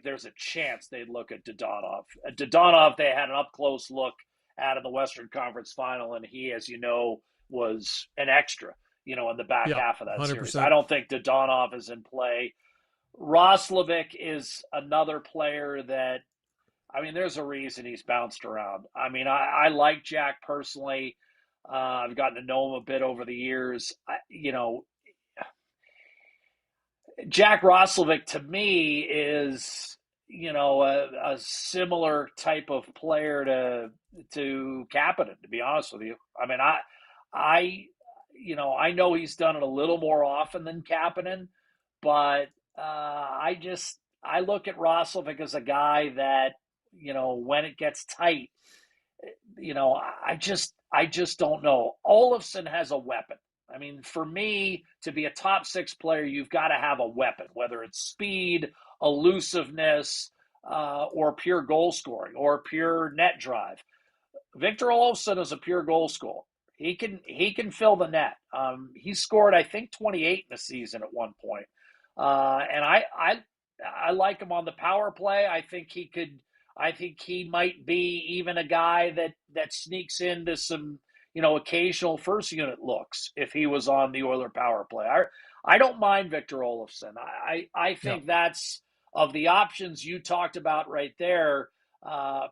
there's a chance they'd look at Dodonov. Dodonov, they had an up-close look at in the Western Conference Final, and he, as you know, was an extra, in the back half of that 100%. Series. I don't think Dodonov is in play. Roslovic is another player that, I mean, there's a reason he's bounced around. I mean, I like Jack personally. I've gotten to know him a bit over the years. Jack Roslovic to me is, a similar type of player to Kapanen, to be honest with you. I mean, I know he's done it a little more often than Kapanen, but I look at Roslovic as a guy that, when it gets tight, I just don't know. Olofsson has a weapon. I mean, for me, to be a top 6 player, you've got to have a weapon, whether it's speed, elusiveness, or pure goal scoring, or pure net drive. Victor Olofsson is a pure goal scorer. He can fill the net. He scored, I think, 28 in the season at one point. And I like him on the power play. I think he might be even a guy that sneaks into some, occasional first unit looks if he was on the Oiler power play. I don't mind Victor Olofsson. I think that's, of the options you talked about right there,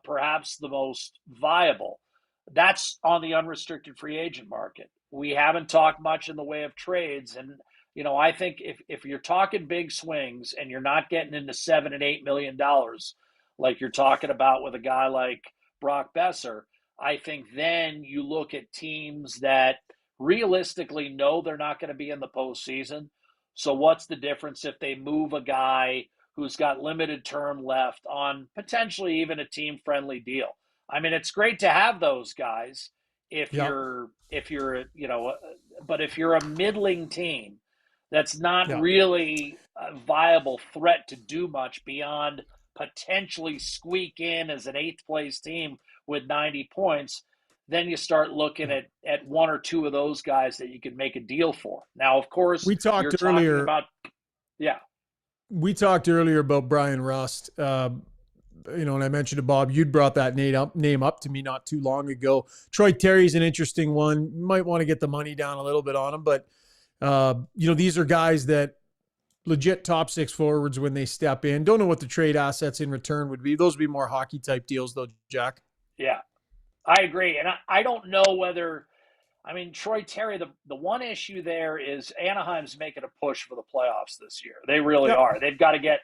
perhaps the most viable. That's on the unrestricted free agent market. We haven't talked much in the way of trades. And, I think if you're talking big swings and you're not getting into $7 and $8 million, like you're talking about with a guy like Brock Besser, I think then you look at teams that realistically know they're not going to be in the postseason. So what's the difference if they move a guy who's got limited term left on potentially even a team-friendly deal? I mean, it's great to have those guys but if you're a middling team that's not really a viable threat to do much beyond potentially squeak in as an 8th place team with 90 points, then you start looking at one or two of those guys that you could make a deal for. Now, of course, we talked earlier about Brian Rust. And I mentioned to Bob, you'd brought that name up to me not too long ago. Troy Terry's an interesting one. You might want to get the money down a little bit on him, but these are guys that legit top 6 forwards when they step in. Don't know what the trade assets in return would be. Those would be more hockey type deals though, Jack. Yeah, I agree. And I don't know whether, I mean, Troy Terry, the one issue there is Anaheim's making a push for the playoffs this year. They really are. They've got to get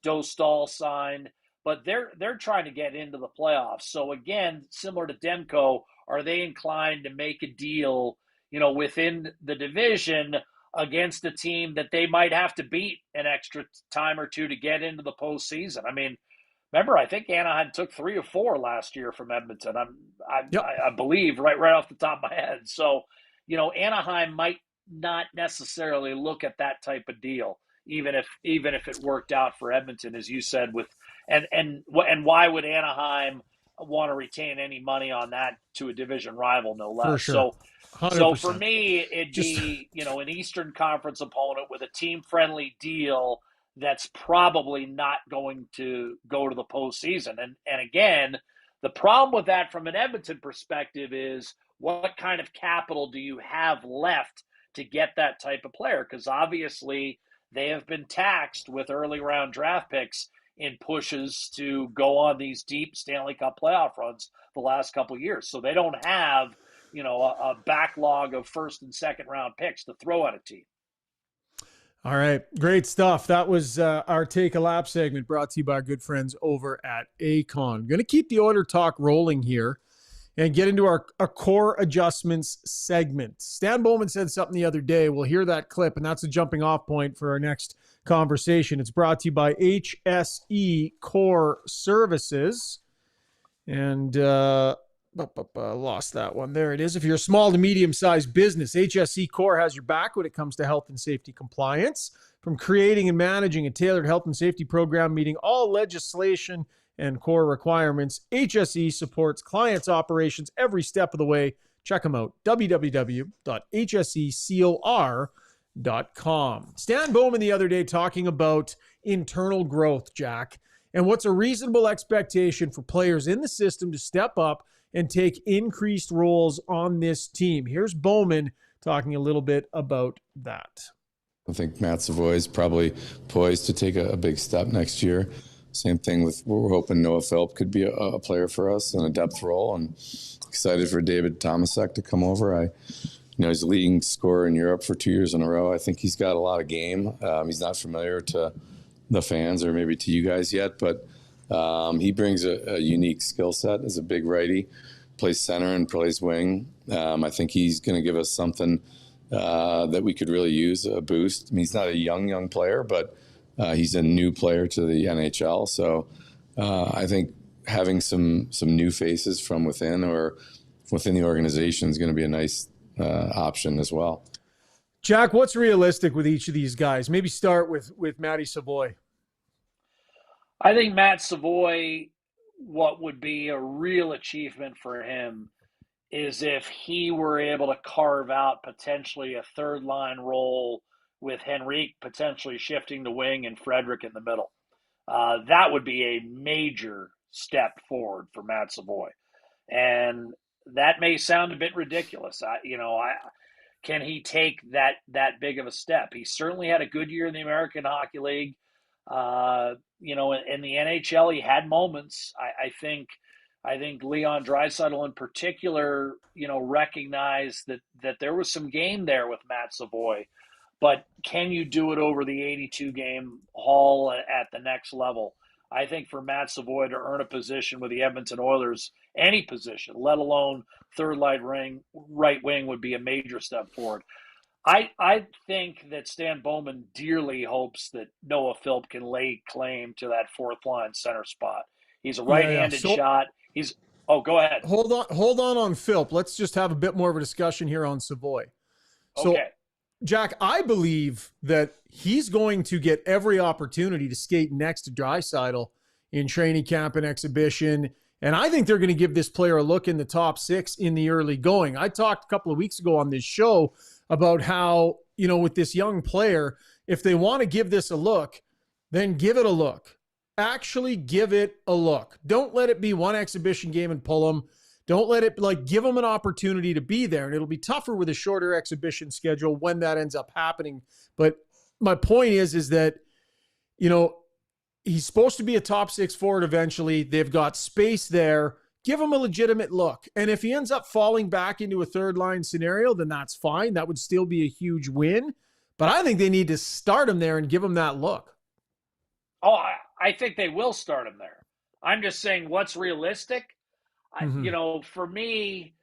Dostal signed. but they're trying to get into the playoffs. So again, similar to Demko, are they inclined to make a deal, within the division against a team that they might have to beat an extra time or two to get into the postseason? I mean, remember, I think Anaheim took 3 or 4 last year from Edmonton. I believe right off the top of my head. So, Anaheim might not necessarily look at that type of deal, even if it worked out for Edmonton, as you said. And why would Anaheim want to retain any money on that to a division rival, no less? For sure. 100%. So for me, it'd be an Eastern Conference opponent with a team-friendly deal that's probably not going to go to the postseason. And again, the problem with that from an Edmonton perspective is, what kind of capital do you have left to get that type of player? Because obviously they have been taxed with early round draft picks in pushes to go on these deep Stanley Cup playoff runs the last couple of years. So they don't have, a backlog of first and second round picks to throw at a team. All right. Great stuff. That was our Take a Lap segment, brought to you by our good friends over at Acon. Going to keep the Oiler talk rolling here and get into our core adjustments segment. Stan Bowman said something the other day. We'll hear that clip, and that's a jumping off point for our next conversation. It's brought to you by HSE Core Services. And lost that one. There it is. If you're a small to medium-sized business, HSE Core has your back when it comes to health and safety compliance. From creating and managing a tailored health and safety program meeting all legislation and core requirements, HSE supports clients' operations every step of the way. Check them out, www.hsecor.com. Stan Bowman the other day talking about internal growth, Jack, and what's a reasonable expectation for players in the system to step up and take increased roles on this team. Here's Bowman talking a little bit about that. I think Matt Savoy is probably poised to take a big step next year. Same thing with, we're hoping Noah Philp could be a player for us in a depth role. I'm excited for David Tomasek to come over. He's a leading scorer in Europe for 2 years in a row. I think he's got a lot of game. He's not familiar to the fans or maybe to you guys yet, but he brings a unique skill set as a big righty, plays center and plays wing. I think he's going to give us something that we could really use, a boost. I mean, he's not a young player, but he's a new player to the NHL. So I think having some new faces from within or within the organization is going to be a nice option as well. Jack, what's realistic with each of these guys? Maybe start with Matty Savoy. I think Matt Savoy, what would be a real achievement for him is if he were able to carve out potentially a third line role with Henrique potentially shifting to wing and Frederick in the middle. That would be a major step forward for Matt Savoy. And that may sound a bit ridiculous. Can he take that big of a step? He certainly had a good year in the American Hockey League. In the NHL, he had moments. I think Leon Draisaitl in particular, recognized that there was some game there with Matt Savoy. But can you do it over the 82-game haul at the next level? I think for Matt Savoy to earn a position with the Edmonton Oilers, any position, let alone third line right wing, would be a major step forward. I think that Stan Bowman dearly hopes that Noah Philp can lay claim to that fourth line center spot. He's a right-handed shot. Go ahead. Hold on Philp. Let's just have a bit more of a discussion here on Savoy. So, okay. Jack, I believe that he's going to get every opportunity to skate next to Draisaitl in training camp and exhibition. And I think they're going to give this player a look in the top 6 in the early going. I talked a couple of weeks ago on this show about how, with this young player, if they want to give this a look, then give it a look. Actually give it a look. Don't let it be one exhibition game and pull them. Don't let it, give them an opportunity to be there. And it'll be tougher with a shorter exhibition schedule when that ends up happening. But my point is that, he's supposed to be a top 6 forward eventually. They've got space there. Give him a legitimate look. And if he ends up falling back into a third line scenario, then that's fine. That would still be a huge win. But I think they need to start him there and give him that look. Oh, I think they will start him there. I'm just saying what's realistic. You know, for me,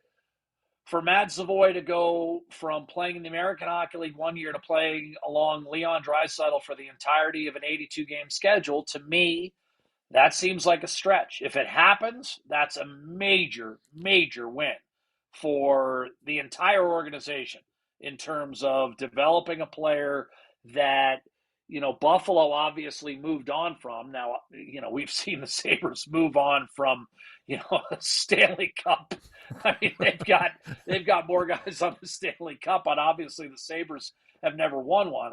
for Matt Savoy to go from playing in the American Hockey League one year to playing along Leon Draisaitl for the entirety of an 82-game schedule, to me, that seems like a stretch. If it happens, that's a major, major win for the entire organization in terms of developing a player that, you know, Buffalo obviously moved on from. Now, you know, we've seen the Sabres move on from, you know, a Stanley Cup. I mean, they've got more guys on the Stanley Cup, but obviously the Sabres have never won one.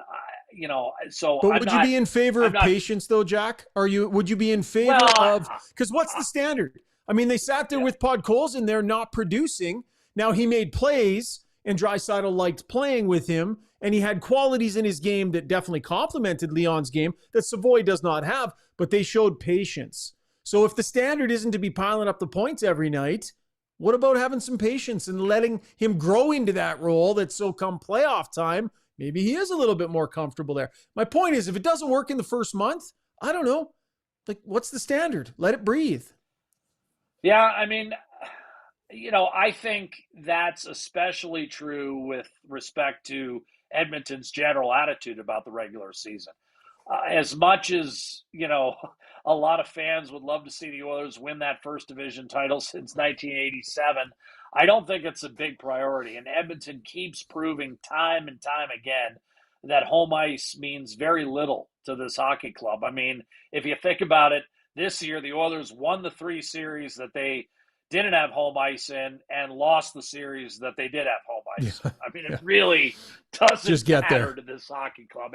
You know, so. But would you be in favor of patience, though, Jack? Would you be in favor of? Because what's the standard? I mean, they sat there with Podkolzin and they're not producing. Now he made plays, and Draisaitl liked playing with him, and he had qualities in his game that definitely complemented Leon's game that Savoy does not have. But they showed patience. So if the standard isn't to be piling up the points every night, what about having some patience and letting him grow into that role that so come playoff time, maybe he is a little bit more comfortable there. My point is, if it doesn't work in the first month, I don't know. Like, what's the standard? Let it breathe. Yeah, I mean, you know, I think that's especially true with respect to Edmonton's general attitude about the regular season. As much as, you know, a lot of fans would love to see the Oilers win that first division title since 1987, I don't think it's a big priority. And Edmonton keeps proving time and time again that home ice means very little to this hockey club. I mean, if you think about it, this year the Oilers won the 3 series that they didn't have home ice in and lost the series that they did have home ice in. I mean, it really doesn't Just get matter there. to this hockey club.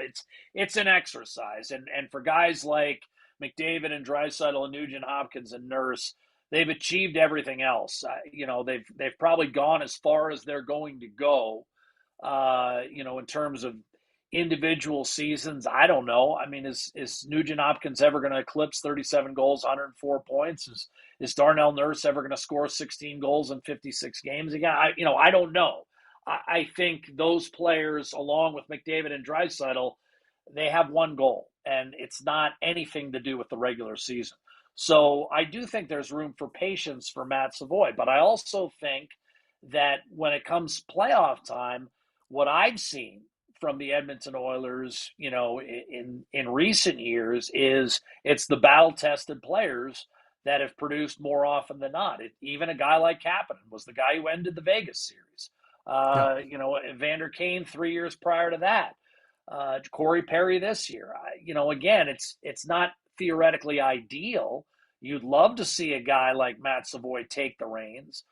It's an exercise. And for guys like McDavid and Draisaitl and Nugent Hopkins and Nurse, they've achieved everything else. You know, they've probably gone as far as they're going to go, you know, in terms of individual seasons. I don't know. I mean, is Nugent Hopkins ever going to eclipse 37 goals, 104 points? Is Darnell Nurse ever going to score 16 goals in 56 games again? I don't know. I think those players, along with McDavid and Draisaitl, they have one goal, and it's not anything to do with the regular season. So I do think there's room for patience for Matt Savoy, but I also think that when it comes playoff time, what I've seen from the Edmonton Oilers, you know, in recent years is it's the battle-tested players that have produced more often than not. Even a guy like Kapanen was the guy who ended the Vegas series. You know, Evander Kane 3 years prior to that. Corey Perry this year. You know, again, it's not theoretically ideal. You'd love to see a guy like Matt Savoy take the reins.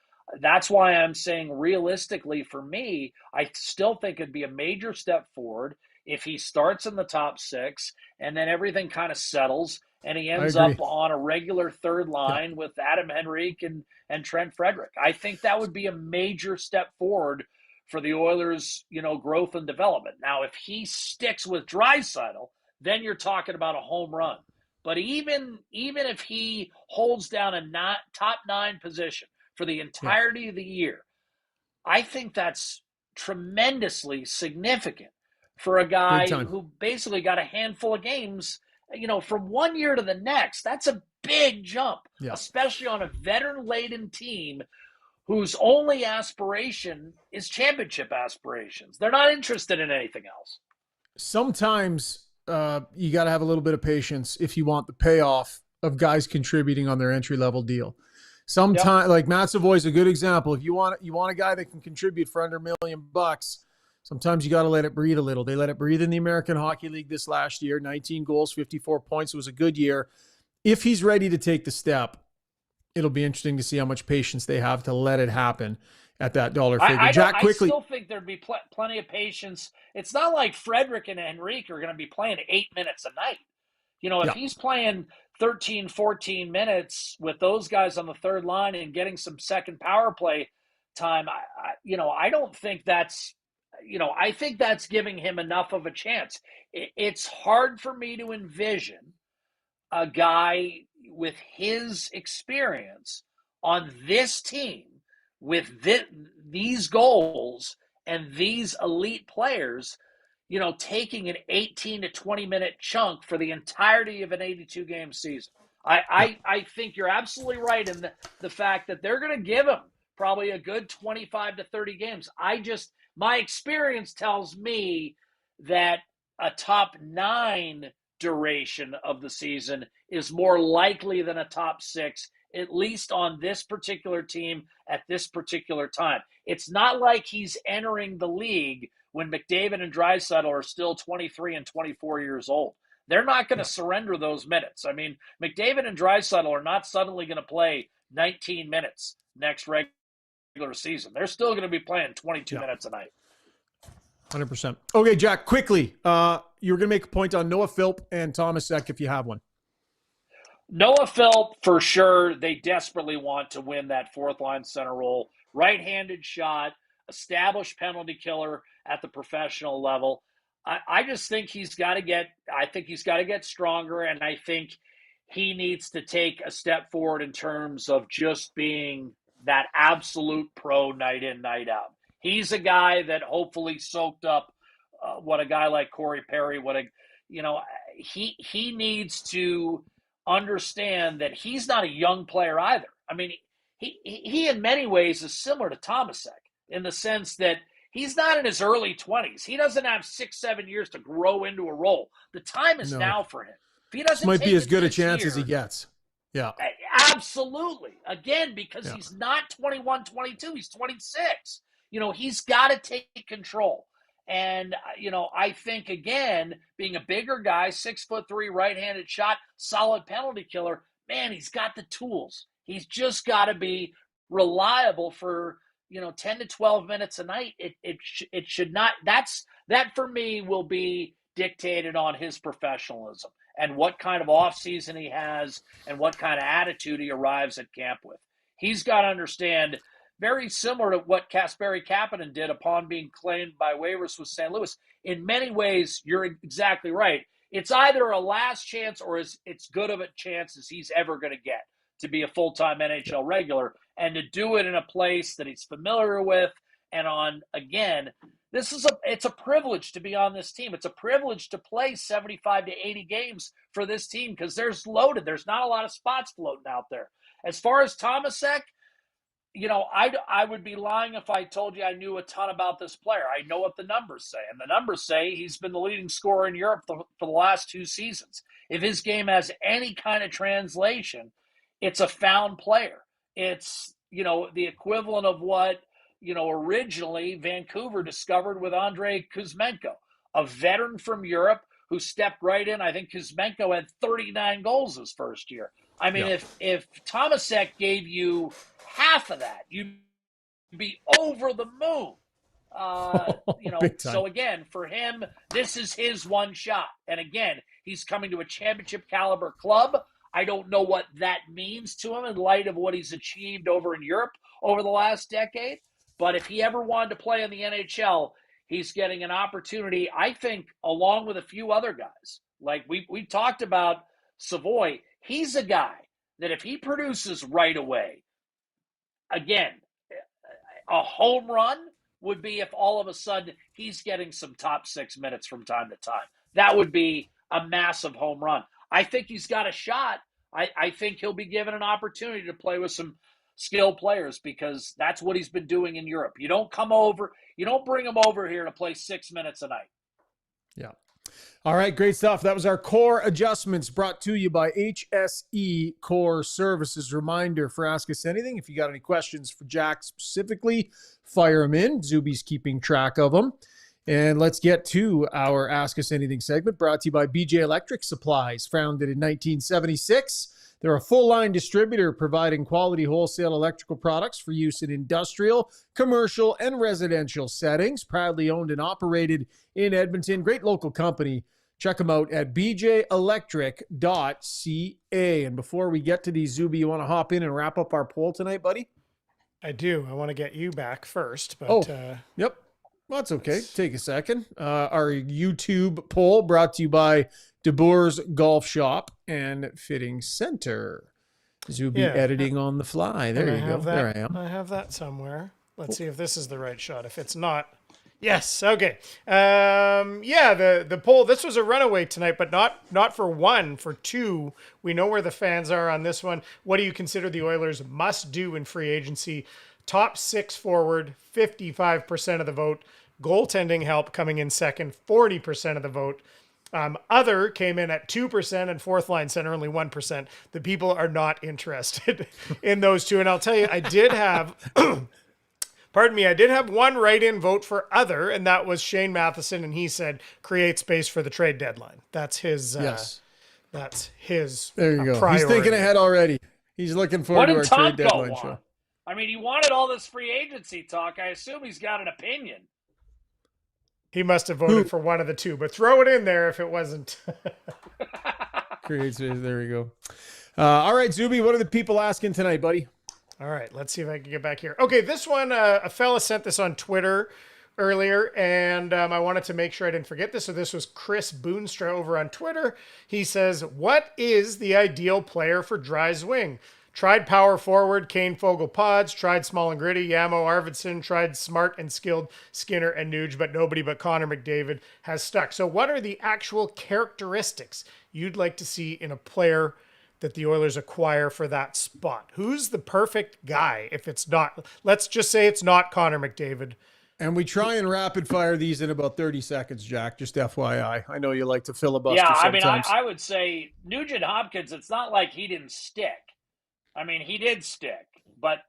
That's why I'm saying realistically for me, I still think it'd be a major step forward if he starts in the top 6 and then everything kind of settles and he ends up on a regular third line with Adam Henrique and Trent Frederick. I think that would be a major step forward for the Oilers, you know, growth and development. Now, if he sticks with Draisaitl, then you're talking about a home run. But even if he holds down a top 9 position for the entirety of the year, I think that's tremendously significant for a guy who basically got a handful of games, you know, from one year to the next. That's a big jump, especially on a veteran-laden team whose only aspiration is championship aspirations. They're not interested in anything else. Sometimes you got to have a little bit of patience if you want the payoff of guys contributing on their entry-level deal. Sometimes, like Matt Savoy is a good example. If you want a guy that can contribute for under $1 million, sometimes you got to let it breathe a little. They let it breathe in the American Hockey League this last year. 19 goals, 54 points. It was a good year. If he's ready to take the step, it'll be interesting to see how much patience they have to let it happen at that dollar figure. Jack, quickly. I still think there'd be plenty of patience. It's not like Frederick and Henrique are going to be playing 8 minutes a night. You know, if he's playing 13, 14 minutes with those guys on the third line and getting some second power play time, I don't think that's, I think that's giving him enough of a chance. It's hard for me to envision a guy with his experience on this team with these goals and these elite players, taking an 18 to 20 minute chunk for the entirety of an 82 game season. I think you're absolutely right in the fact that they're going to give him probably a good 25 to 30 games. My experience tells me that a top 9 duration of the season is more likely than a top 6, at least on this particular team at this particular time. It's not like he's entering the league when McDavid and Draisaitl are still 23 and 24 years old. They're not going to surrender those minutes. I mean, McDavid and Draisaitl are not suddenly going to play 19 minutes next regular season. They're still going to be playing 22 minutes a night. 100%. Okay, Jack, quickly, you were going to make a point on Noah Philp and Thomas Ek if you have one. Noah Philp, for sure, they desperately want to win that fourth line center role. Right-handed shot, established penalty killer at the professional level. I just think he's got to get stronger, and I think he needs to take a step forward in terms of just being that absolute pro night in, night out. He's a guy that hopefully soaked up what a guy like Corey Perry he needs to understand that he's not a young player either. I mean, he in many ways is similar to Thomasek in the sense that he's not in his early 20s. He doesn't have 6-7 years to grow into a role. The time is now for him. If he doesn't, this might be as good a chance as he gets. Yeah, absolutely. Again, because he's not 21, 22. He's 26. He's got to take control. And, I think, again, being a bigger guy, 6'3", right-handed shot, solid penalty killer, man, he's got the tools. He's just got to be reliable for, 10 to 12 minutes a night. It should not – that for me will be dictated on his professionalism and what kind of offseason he has and what kind of attitude he arrives at camp with. He's got to understand – very similar to what Kasperi Kapanen did upon being claimed by waivers with St. Louis. In many ways, you're exactly right. It's either a last chance or it's good of a chance as he's ever going to get to be a full-time NHL regular and to do it in a place that he's familiar with. And on, again, it's a privilege to be on this team. It's a privilege to play 75 to 80 games for this team because there's loaded. There's not a lot of spots floating out there. As far as Thomasek, I would be lying if I told you I knew a ton about this player. I know what the numbers say, and the numbers say he's been the leading scorer in Europe for the last 2 seasons. If his game has any kind of translation, it's a found player. It's, the equivalent of what, originally Vancouver discovered with Andrei Kuzmenko, a veteran from Europe who stepped right in. I think Kuzmenko had 39 goals his first year. I mean, if Thomasek gave you half of that, you'd be over the moon. So again, for him, this is his one shot. And again, he's coming to a championship caliber club. I don't know what that means to him in light of what he's achieved over in Europe over the last decade. But if he ever wanted to play in the NHL, he's getting an opportunity, I think, along with a few other guys. Like we talked about Savoy. He's a guy that if he produces right away, again, a home run would be if all of a sudden he's getting some top 6 minutes from time to time. That would be a massive home run. I think he's got a shot. I think he'll be given an opportunity to play with some skilled players because that's what he's been doing in Europe. You don't bring him over here to play 6 minutes a night. Yeah. All right, great stuff. That was our core adjustments brought to you by HSE Core Services. Reminder for Ask Us Anything. If you got any questions for Jack specifically, fire them in. Zuby's keeping track of them. And let's get to our Ask Us Anything segment brought to you by BJ Electric Supplies. Founded in 1976. They're a full-line distributor providing quality wholesale electrical products for use in industrial, commercial, and residential settings. Proudly owned and operated in Edmonton. Great local company. Check them out at bjelectric.ca. And before we get to these, Zuby, you want to hop in and wrap up our poll tonight, buddy? I do. I want to get you back first. But, yep. Well, that's okay. Take a second. Our YouTube poll brought to you by DeBoer's Golf Shop and Fitting Center. Zuby editing on the fly. There you go. There I am. I have that somewhere. Let's see if this is the right shot. If it's not, Yes. Okay. Yeah. The poll. This was a runaway tonight, but not for one, for two. We know where the fans are on this one. What do you consider the Oilers must do in free agency? Top 6 forward, 55% of the vote. Goaltending help coming in second, 40% of the vote. Other came in at 2% and fourth line center only 1%. The people are not interested in those two. And I'll tell you, I did have. Pardon me, I did have one write-in vote for other, and that was Shane Matheson, and he said, create space for the trade deadline. That's his, Yes. That's his There you go. priority. He's thinking ahead already. He's looking forward to our trade deadline want? show. I mean, he wanted all this free agency talk. I assume he's got an opinion. He must have voted for one of the two, but throw it in there if it wasn't. Create space. There we go. All right, Zuby, what are the people asking tonight, buddy? All right, let's see if I can get back here. Okay, this one, a fella sent this on Twitter earlier, and I wanted to make sure I didn't forget this. So this was Chris Boonstra over on Twitter. He says, what is the ideal player for Dry's wing? Tried power forward, Kane Fogle Pods, tried small and gritty, Yamo Arvidsson, tried smart and skilled Skinner and Nuge, but nobody but Connor McDavid has stuck. So what are the actual characteristics you'd like to see in a player that the Oilers acquire for that spot? Who's the perfect guy if it's not, let's just say it's not Connor McDavid. And we try and rapid fire these in about 30 seconds, Jack, just FYI. I know you like to filibuster Yeah, I sometimes. mean, I would say Nugent Hopkins, it's not like he didn't stick. I mean, he did stick, but,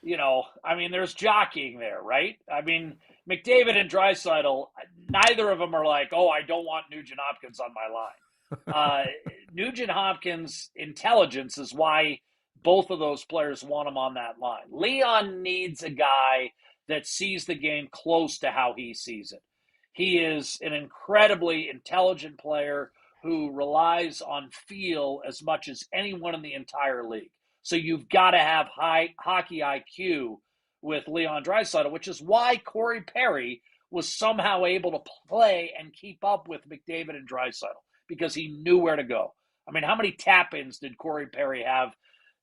you know, I mean, there's jockeying there, right? I mean, McDavid and Draisaitl, neither of them are like, oh, I don't want Nugent Hopkins on my line. Nugent Hopkins' intelligence is why both of those players want him on that line. Leon needs a guy that sees the game close to how he sees it. He is an incredibly intelligent player who relies on feel as much as anyone in the entire league. So you've got to have high hockey IQ with Leon Draisaitl, which is why Corey Perry was somehow able to play and keep up with McDavid and Draisaitl, because he knew where to go. I mean, how many tap-ins did Corey Perry have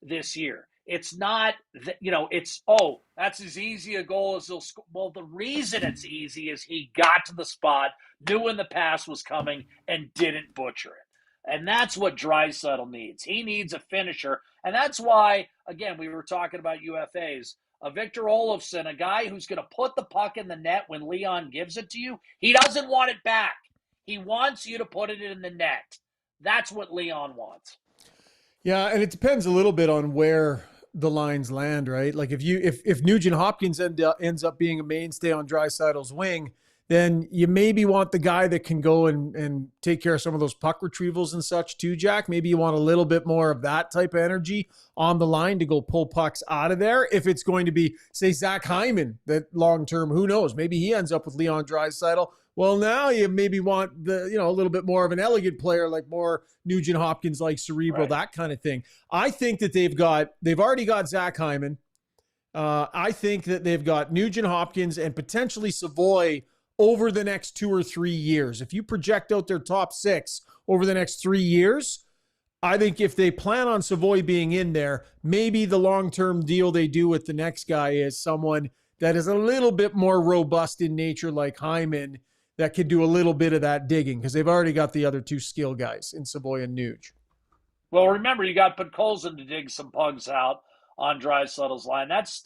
this year? It's not, it's, oh, that's as easy a goal as he'll score. Well, the reason it's easy is he got to the spot, knew when the pass was coming, and didn't butcher it. And that's what Draisaitl needs. He needs a finisher. And that's why, again, we were talking about UFAs. A Victor Olofsson, a guy who's going to put the puck in the net when Leon gives it to you, he doesn't want it back. He wants you to put it in the net. That's what Leon wants. Yeah, and it depends a little bit on where the lines land, right? Like if Nugent Hopkins ends up being a mainstay on Draisaitl's wing, then you maybe want the guy that can go and take care of some of those puck retrievals and such too, Jack. Maybe you want a little bit more of that type of energy on the line to go pull pucks out of there. If it's going to be, say, Zach Hyman, that long-term, who knows? Maybe he ends up with Leon Draisaitl. Well, now you maybe want a little bit more of an elegant player, like more Nugent Hopkins, like cerebral, right, that kind of thing. I think that they've already got Zach Hyman. I think that they've got Nugent Hopkins and potentially Savoy over the next 2 or 3 years. If you project out their top 6 over the next 3 years, I think if they plan on Savoy being in there, maybe the long-term deal they do with the next guy is someone that is a little bit more robust in nature, like Hyman, that could do a little bit of that digging, because they've already got the other 2 skill guys in Savoy and Nuge. Well, remember, you got Podkolzin to dig some pugs out on Draisaitl's line. That's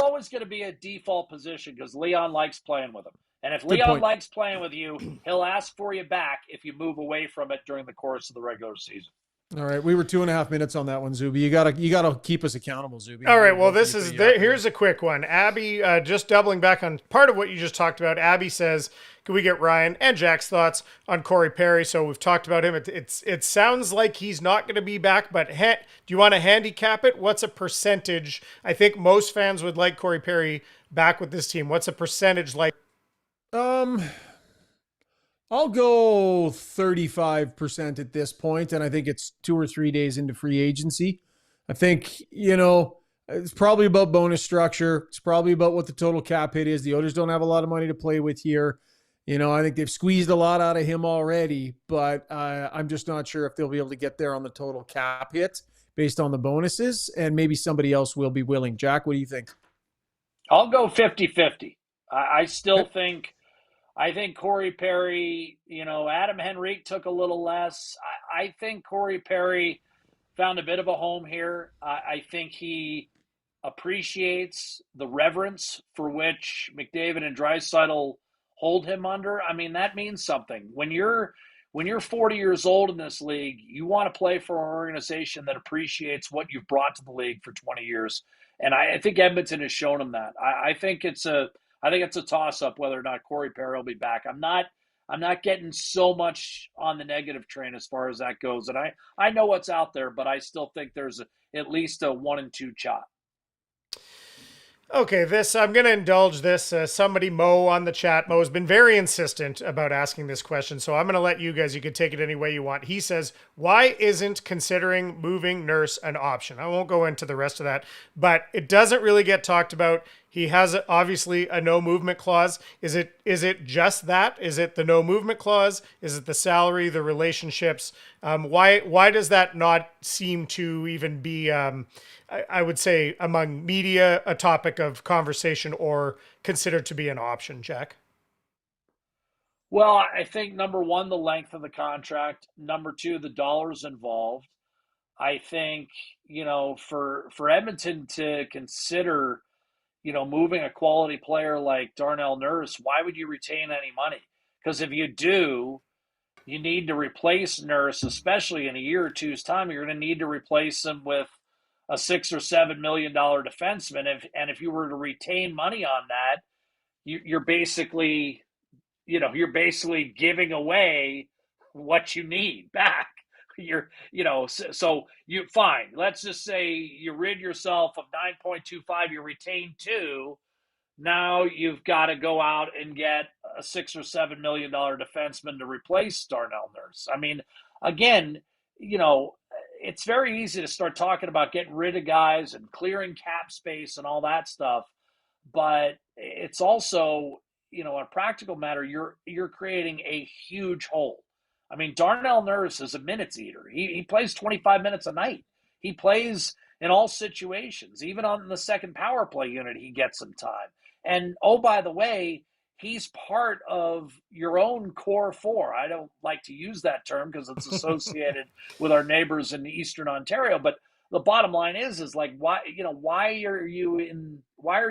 always going to be a default position because Leon likes playing with him. And if Leon likes playing with you, he'll ask for you back if you move away from it during the course of the regular season. All right, we were 2.5 minutes on that one, Zuby. You gotta keep us accountable, Zuby. All right, well, here's a quick one. Abby, just doubling back on part of what you just talked about. Abby says, "Can we get Ryan and Jack's thoughts on Corey Perry?" So we've talked about him. It sounds like he's not going to be back, but do you want to handicap it? What's a percentage? I think most fans would like Corey Perry back with this team. What's a percentage like? I'll go 35% at this point, and I think it's 2 or 3 days into free agency. I think, it's probably about bonus structure. It's probably about what the total cap hit is. The Oilers don't have a lot of money to play with here. I think they've squeezed a lot out of him already, but I'm just not sure if they'll be able to get there on the total cap hit based on the bonuses, and maybe somebody else will be willing. Jack, what do you think? I'll go 50-50. I still think. I think Corey Perry, Adam Henrique took a little less. I think Corey Perry found a bit of a home here. I think he appreciates the reverence for which McDavid and Draisaitl hold him under. I mean, that means something. When you're 40 years old in this league, you want to play for an organization that appreciates what you've brought to the league for 20 years. And I think Edmonton has shown him that. I think it's a toss-up whether or not Corey Perry will be back. I'm not getting so much on the negative train as far as that goes. And I know what's out there, but I still think there's at least a 1 and 2 shot. Okay, I'm going to indulge this. Somebody, Mo, on the chat, Mo has been very insistent about asking this question, so I'm going to let you guys, you can take it any way you want. He says, why isn't considering moving Nurse an option? I won't go into the rest of that, but it doesn't really get talked about. He has obviously a no movement clause. Is it just that? Is it the no movement clause? Is it the salary, the relationships? Why does that not seem to even be, I would say, among media, a topic of conversation or considered to be an option, Jack? Well, I think number one, the length of the contract. Number two, the dollars involved. I think, for Edmonton to consider, moving a quality player like Darnell Nurse, why would you retain any money? Because if you do, you need to replace Nurse, especially in a year or two's time. You're going to need to replace him with a $6 or $7 million defenseman. If you were to retain money on that, you're basically giving away what you need back. Fine. Let's just say you rid yourself of 9.25, you retain 2. Now you've got to go out and get a $6 or $7 million defenseman to replace Darnell Nurse. I mean, again, it's very easy to start talking about getting rid of guys and clearing cap space and all that stuff, but it's also, a practical matter, you're creating a huge hole. I mean, Darnell Nurse is a minutes eater. He plays 25 minutes a night. He plays in all situations. Even on the second power play unit, he gets some time. And, oh, by the way, he's part of your own core four. I don't like to use that term because it's associated with our neighbors in Eastern Ontario. But the bottom line is like, why are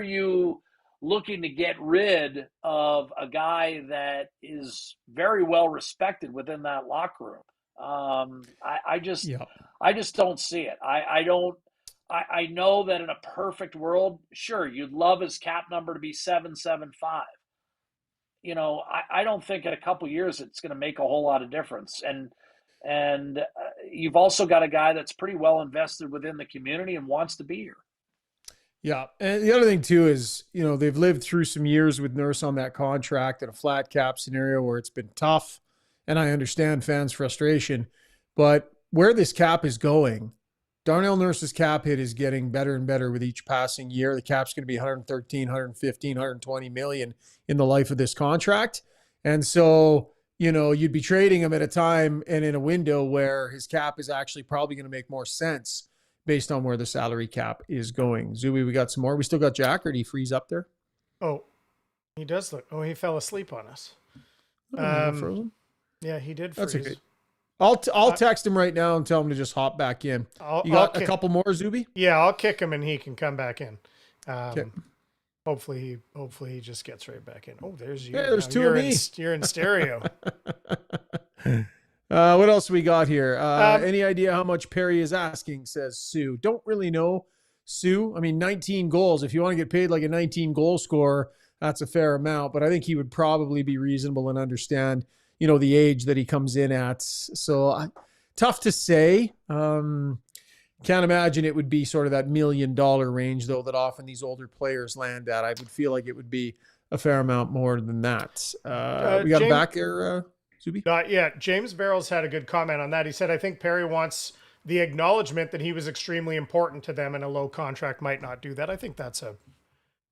you looking to get rid of a guy that is very well respected within that locker room? I just don't see it. I know that in a perfect world, sure, you'd love his cap number to be 775. I don't think in a couple years it's going to make a whole lot of difference. And you've also got a guy that's pretty well invested within the community and wants to be here. Yeah. And the other thing too is, they've lived through some years with Nurse on that contract in a flat cap scenario where it's been tough. And I understand fans' frustration, but where this cap is going, Darnell Nurse's cap hit is getting better and better with each passing year. The cap's going to be 113, 115, 120 million in the life of this contract. And so, you'd be trading him at a time and in a window where his cap is actually probably going to make more sense based on where the salary cap is going. Zuby, we got some more. We still got Jack, or did he freeze up there? Oh, he does look. Oh, he fell asleep on us. Frozen? Yeah, he did freeze. That's okay. I'll text him right now and tell him to just hop back in. You got a couple more, Zuby? Yeah, I'll kick him and he can come back in. Okay. Hopefully he just gets right back in. Oh, there's you. Yeah, there's two of me. You're in stereo. What else we got here? Any idea how much Perry is asking, says Sue. Don't really know, Sue. I mean, 19 goals. If you want to get paid like a 19 goal scorer, that's a fair amount. But I think he would probably be reasonable and understand, the age that he comes in at. So tough to say. Can't imagine it would be sort of that $1 million range, though, that often these older players land at. I would feel like it would be a fair amount more than that. We got James, back there, Zuby? James Barrels had a good comment on that. He said, I think Perry wants the acknowledgement that he was extremely important to them, and a low contract might not do that. I think that's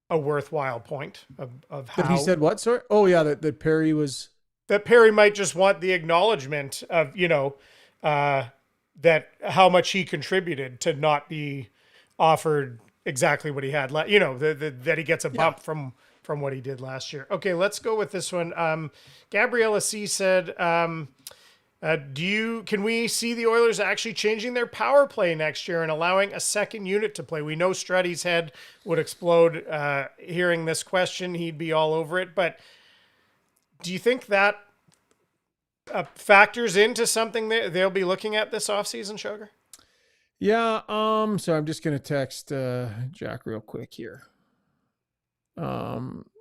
a worthwhile point of how... But he said what, sorry? Oh, yeah, that Perry was... That Perry might just want the acknowledgement of, that how much he contributed to not be offered exactly what he had. That he gets a bump from from what he did last year. Okay, let's go with this one. Gabriella C said, can we see the Oilers actually changing their power play next year and allowing a second unit to play? We know Struddy's head would explode hearing this question. He'd be all over it. But do you think that factors into something they'll be looking at this offseason, Sugar? Yeah. So I'm just going to text Jack real quick here.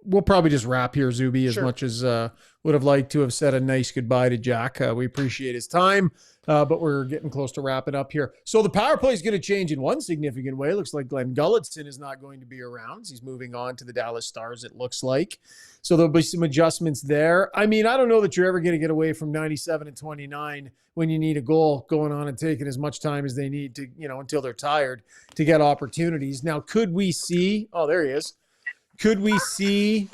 We'll probably just wrap here, Zuby, as much as would have liked to have said a nice goodbye to Jack. We appreciate his time, but we're getting close to wrapping up here. So the power play is going to change in one significant way. It looks like Glenn Gulletson is not going to be around. He's moving on to the Dallas Stars, it looks like. So there'll be some adjustments there. I mean, I don't know that you're ever going to get away from 97 and 29 when you need a goal going on and taking as much time as they need to, until they're tired to get opportunities. Now, could we see, oh, there he is. Could we see,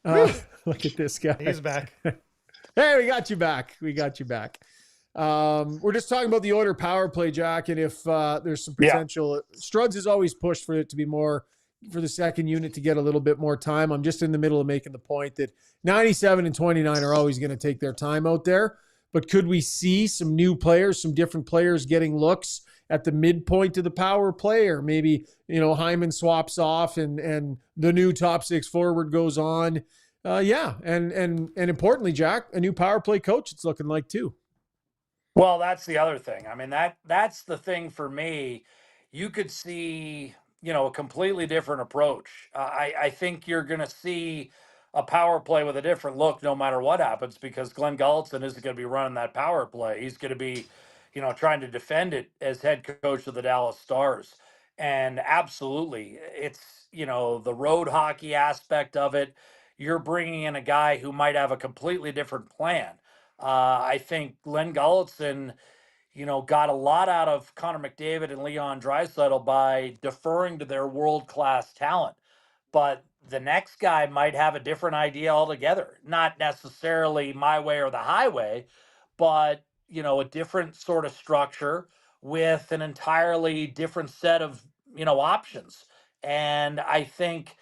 look at this guy. He's back. Hey, we got you back. We're just talking about the Oiler power play, Jack, and if there's some potential. Yeah. Struds has always pushed for it to be more, for the second unit to get a little bit more time. I'm just in the middle of making the point that 97 and 29 are always going to take their time out there. But could we see some new players, some different players getting looks at the midpoint of the power play, or maybe, Hyman swaps off and the new top six forward goes on. And importantly, Jack, a new power play coach, it's looking like too. Well, that's the other thing. I mean, that's the thing for me. You could see, a completely different approach. I think you're going to see a power play with a different look no matter what happens, because Glenn Gulletson isn't going to be running that power play. He's going to be, trying to defend it as head coach of the Dallas Stars. And absolutely, it's, the road hockey aspect of it. You're bringing in a guy who might have a completely different plan. I think Glenn Gulletson, got a lot out of Connor McDavid and Leon Draisaitl by deferring to their world-class talent. But the next guy might have a different idea altogether. Not necessarily my way or the highway, but, a different sort of structure with an entirely different set of, options. And I think,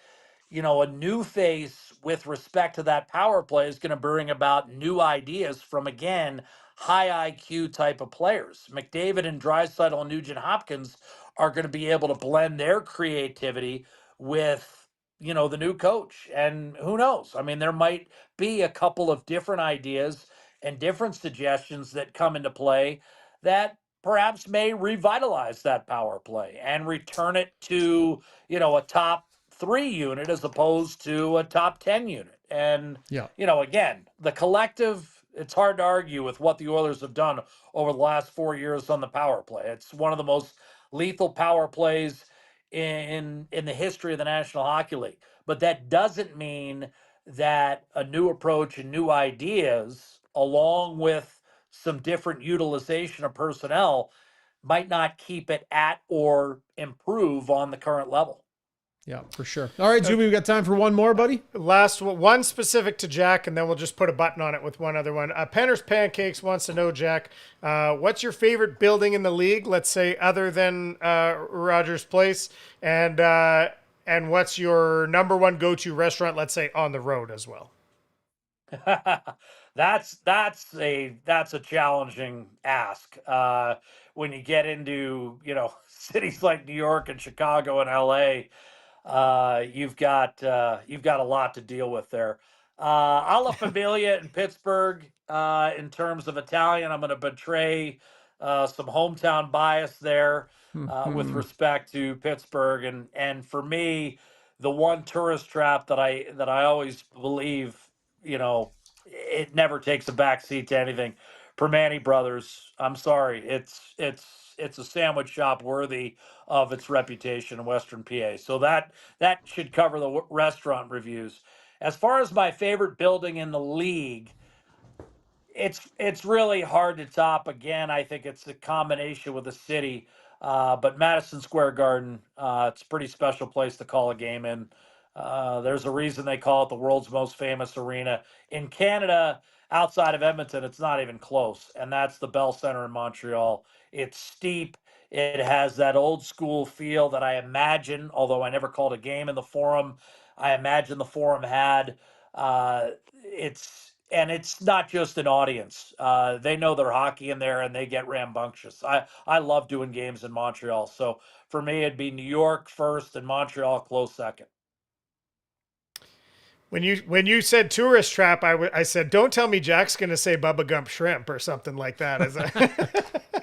a new face with respect to that power play is going to bring about new ideas from, again, high IQ type of players. McDavid and Draisaitl and Nugent Hopkins are going to be able to blend their creativity with, the new coach. And who knows? I mean, there might be a couple of different ideas and different suggestions that come into play that perhaps may revitalize that power play and return it to, a top 3 unit as opposed to a top 10 unit. And, again, the collective, it's hard to argue with what the Oilers have done over the last 4 years on the power play. It's one of the most lethal power plays in the history of the National Hockey League. But that doesn't mean that a new approach and new ideas, along with some different utilization of personnel, might not keep it at or improve on the current level. Yeah, for sure. All right, Zuby, we got time for one more, buddy. Last one specific to Jack, and then we'll just put a button on it with one other one. Penner's Pancakes wants to know, Jack, what's your favorite building in the league? Let's say other than Rogers Place, and what's your number one go-to restaurant? Let's say on the road as well. That's a challenging ask. When you get into cities like New York and Chicago and LA. You've got a lot to deal with there. Alla Familia in Pittsburgh, in terms of Italian, I'm going to betray some hometown bias there with respect to Pittsburgh. And for me, the one tourist trap that I always believe, it never takes a backseat to anything. Permane Brothers, I'm sorry, it's a sandwich shop worthy of its reputation in Western PA. So that should cover the restaurant reviews. As far as my favorite building in the league, it's really hard to top. Again, I think it's a combination with the city, but Madison Square Garden, it's a pretty special place to call a game in. There's a reason they call it the world's most famous arena. In Canada, outside of Edmonton, it's not even close, and that's the Bell Centre in Montreal. It's steep. It has that old school feel that I imagine, although I never called a game in the Forum, I imagine the Forum had. It's not just an audience. They know their hockey in there, and they get rambunctious. I love doing games in Montreal. So for me, it'd be New York first and Montreal close second. When you said tourist trap, I said, don't tell me Jack's going to say Bubba Gump Shrimp or something like that.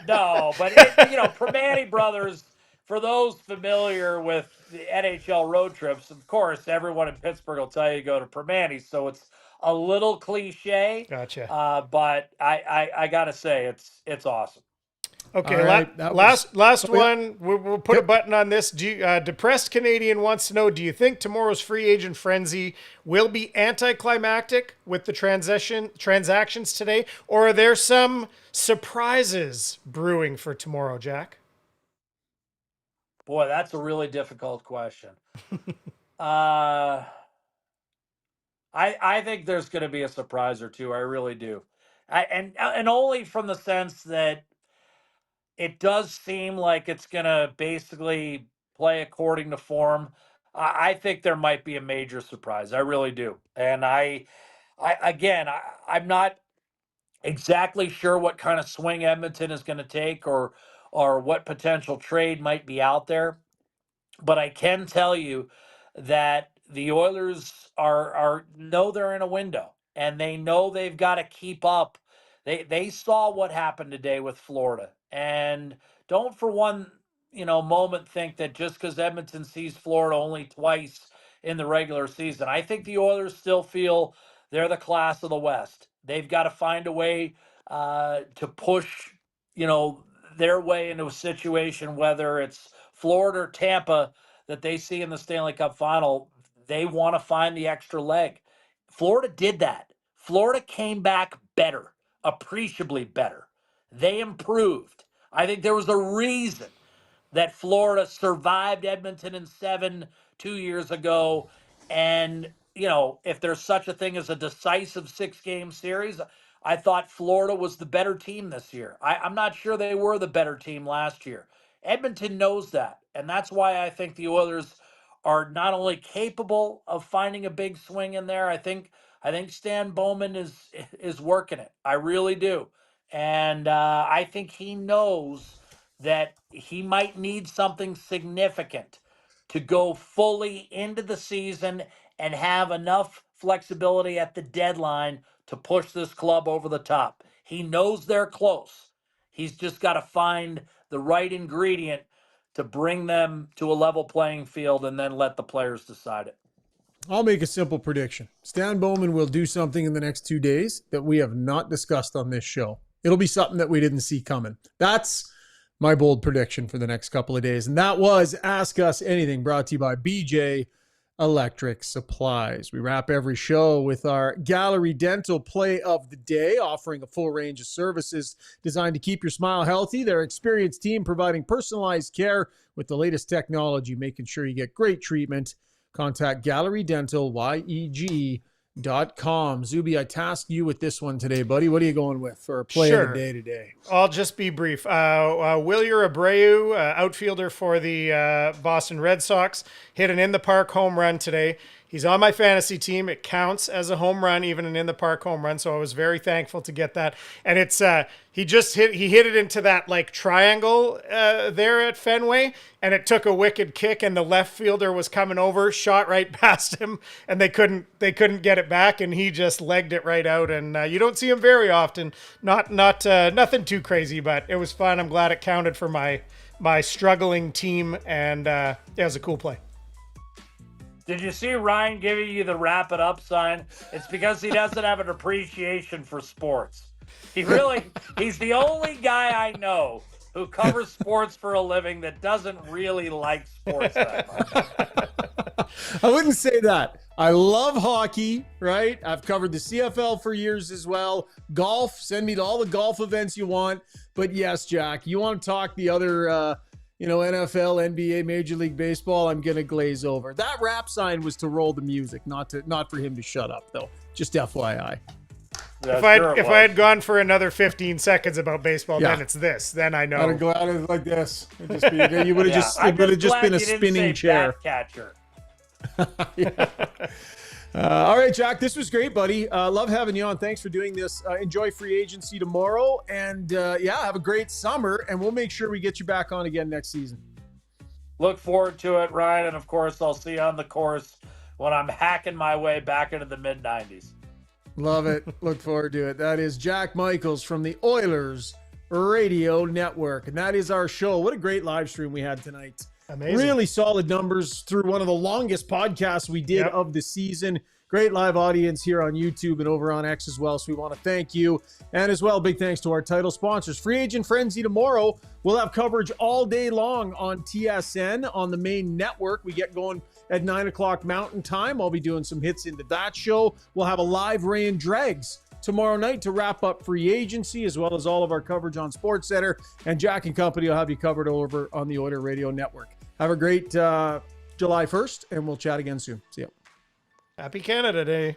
No, but Primanti Brothers, for those familiar with the NHL road trips, of course, everyone in Pittsburgh will tell you go to Primanti, so it's a little cliche. Gotcha. But I got to say, it's awesome. Okay, right, last one. We'll put a button on this. Depressed Canadian wants to know, do you think tomorrow's free agent frenzy will be anticlimactic with the transactions today, or are there some surprises brewing for tomorrow, Jack? Boy, that's a really difficult question. I think there's going to be a surprise or two. I really do. And only from the sense that it does seem like it's going to basically play according to form. I think there might be a major surprise. I really do. And I'm not exactly sure what kind of swing Edmonton is going to take or what potential trade might be out there. But I can tell you that the Oilers know they're in a window, and they know they've got to keep up. They saw what happened today with Florida, and don't for one moment think that just because Edmonton sees Florida only twice in the regular season, I think the Oilers still feel they're the class of the West. They've got to find a way to push their way into a situation, whether it's Florida or Tampa that they see in the Stanley Cup final. They want to find the extra leg. Florida did that. Florida came back better, appreciably better. They improved. I think there was a reason that Florida survived Edmonton in 7 2 years ago. And, if there's such a thing as a decisive 6-game series, I thought Florida was the better team this year. I'm not sure they were the better team last year. Edmonton knows that. And that's why I think the Oilers are not only capable of finding a big swing in there. I think Stan Bowman is working it. I really do. And I think he knows that he might need something significant to go fully into the season and have enough flexibility at the deadline to push this club over the top. He knows they're close. He's just got to find the right ingredient to bring them to a level playing field and then let the players decide it. I'll make a simple prediction. Stan Bowman will do something in the next 2 days that we have not discussed on this show. It'll be something that we didn't see coming. That's my bold prediction for the next couple of days. And that was Ask Us Anything, brought to you by BJ Electric Supplies. We wrap every show with our Gallery Dental Play of the Day, offering a full range of services designed to keep your smile healthy. Their experienced team providing personalized care with the latest technology, making sure you get great treatment. Contact Gallery Dental, YEG.com. Zuby, I tasked you with this one today, buddy. What are you going with for a play of the day today? I'll just be brief. Wilyer Abreu, outfielder for the Boston Red Sox, hit an in-the-park home run today. He's on my fantasy team. It counts as a home run, even an in-the-park home run, so I was very thankful to get that. And it's he hit it into that triangle there at Fenway, and it took a wicked kick, and the left fielder was coming over, shot right past him, and they couldn't get it back, and he just legged it right out. And you don't see him very often. Nothing too crazy, but it was fun. I'm glad it counted for my struggling team, and it was a cool play. Did you see Ryan giving you the wrap it up sign? It's because he doesn't have an appreciation for sports. He's the only guy I know who covers sports for a living that doesn't really like sports that much. I wouldn't say that. I love hockey, right? I've covered the CFL for years as well. Golf, send me to all the golf events you want. But yes, Jack, you want to talk the other NFL, NBA, Major League Baseball, I'm going to glaze over. That rap sign was to roll the music, not for him to shut up, though. Just FYI. If I had gone for another 15 seconds about baseball, then it's this. Then I know. I'd go out like this. You would have just been a spinning chair. Catcher. All right, Jack, this was great, buddy. Love having you on. Thanks for doing this. Enjoy free agency tomorrow. And have a great summer. And we'll make sure we get you back on again next season. Look forward to it, Ryan. And of course, I'll see you on the course when I'm hacking my way back into the mid-90s. Love it. Look forward to it. That is Jack Michaels from the Oilers Radio Network. And that is our show. What a great live stream we had tonight. Amazing. Really solid numbers through one of the longest podcasts we did of the season. Great live audience here on YouTube and over on X as well. So we want to thank you. And as well, big thanks to our title sponsors. Free Agent Frenzy tomorrow. We'll have coverage all day long on TSN on the main network. We get going at 9 o'clock Mountain Time. I'll be doing some hits into that show. We'll have a live Ray and Dregs tomorrow night to wrap up free agency, as well as all of our coverage on SportsCenter. And Jack and Company will have you covered over on the Oiler Radio Network. Have a great July 1st, and we'll chat again soon. See you. Happy Canada Day.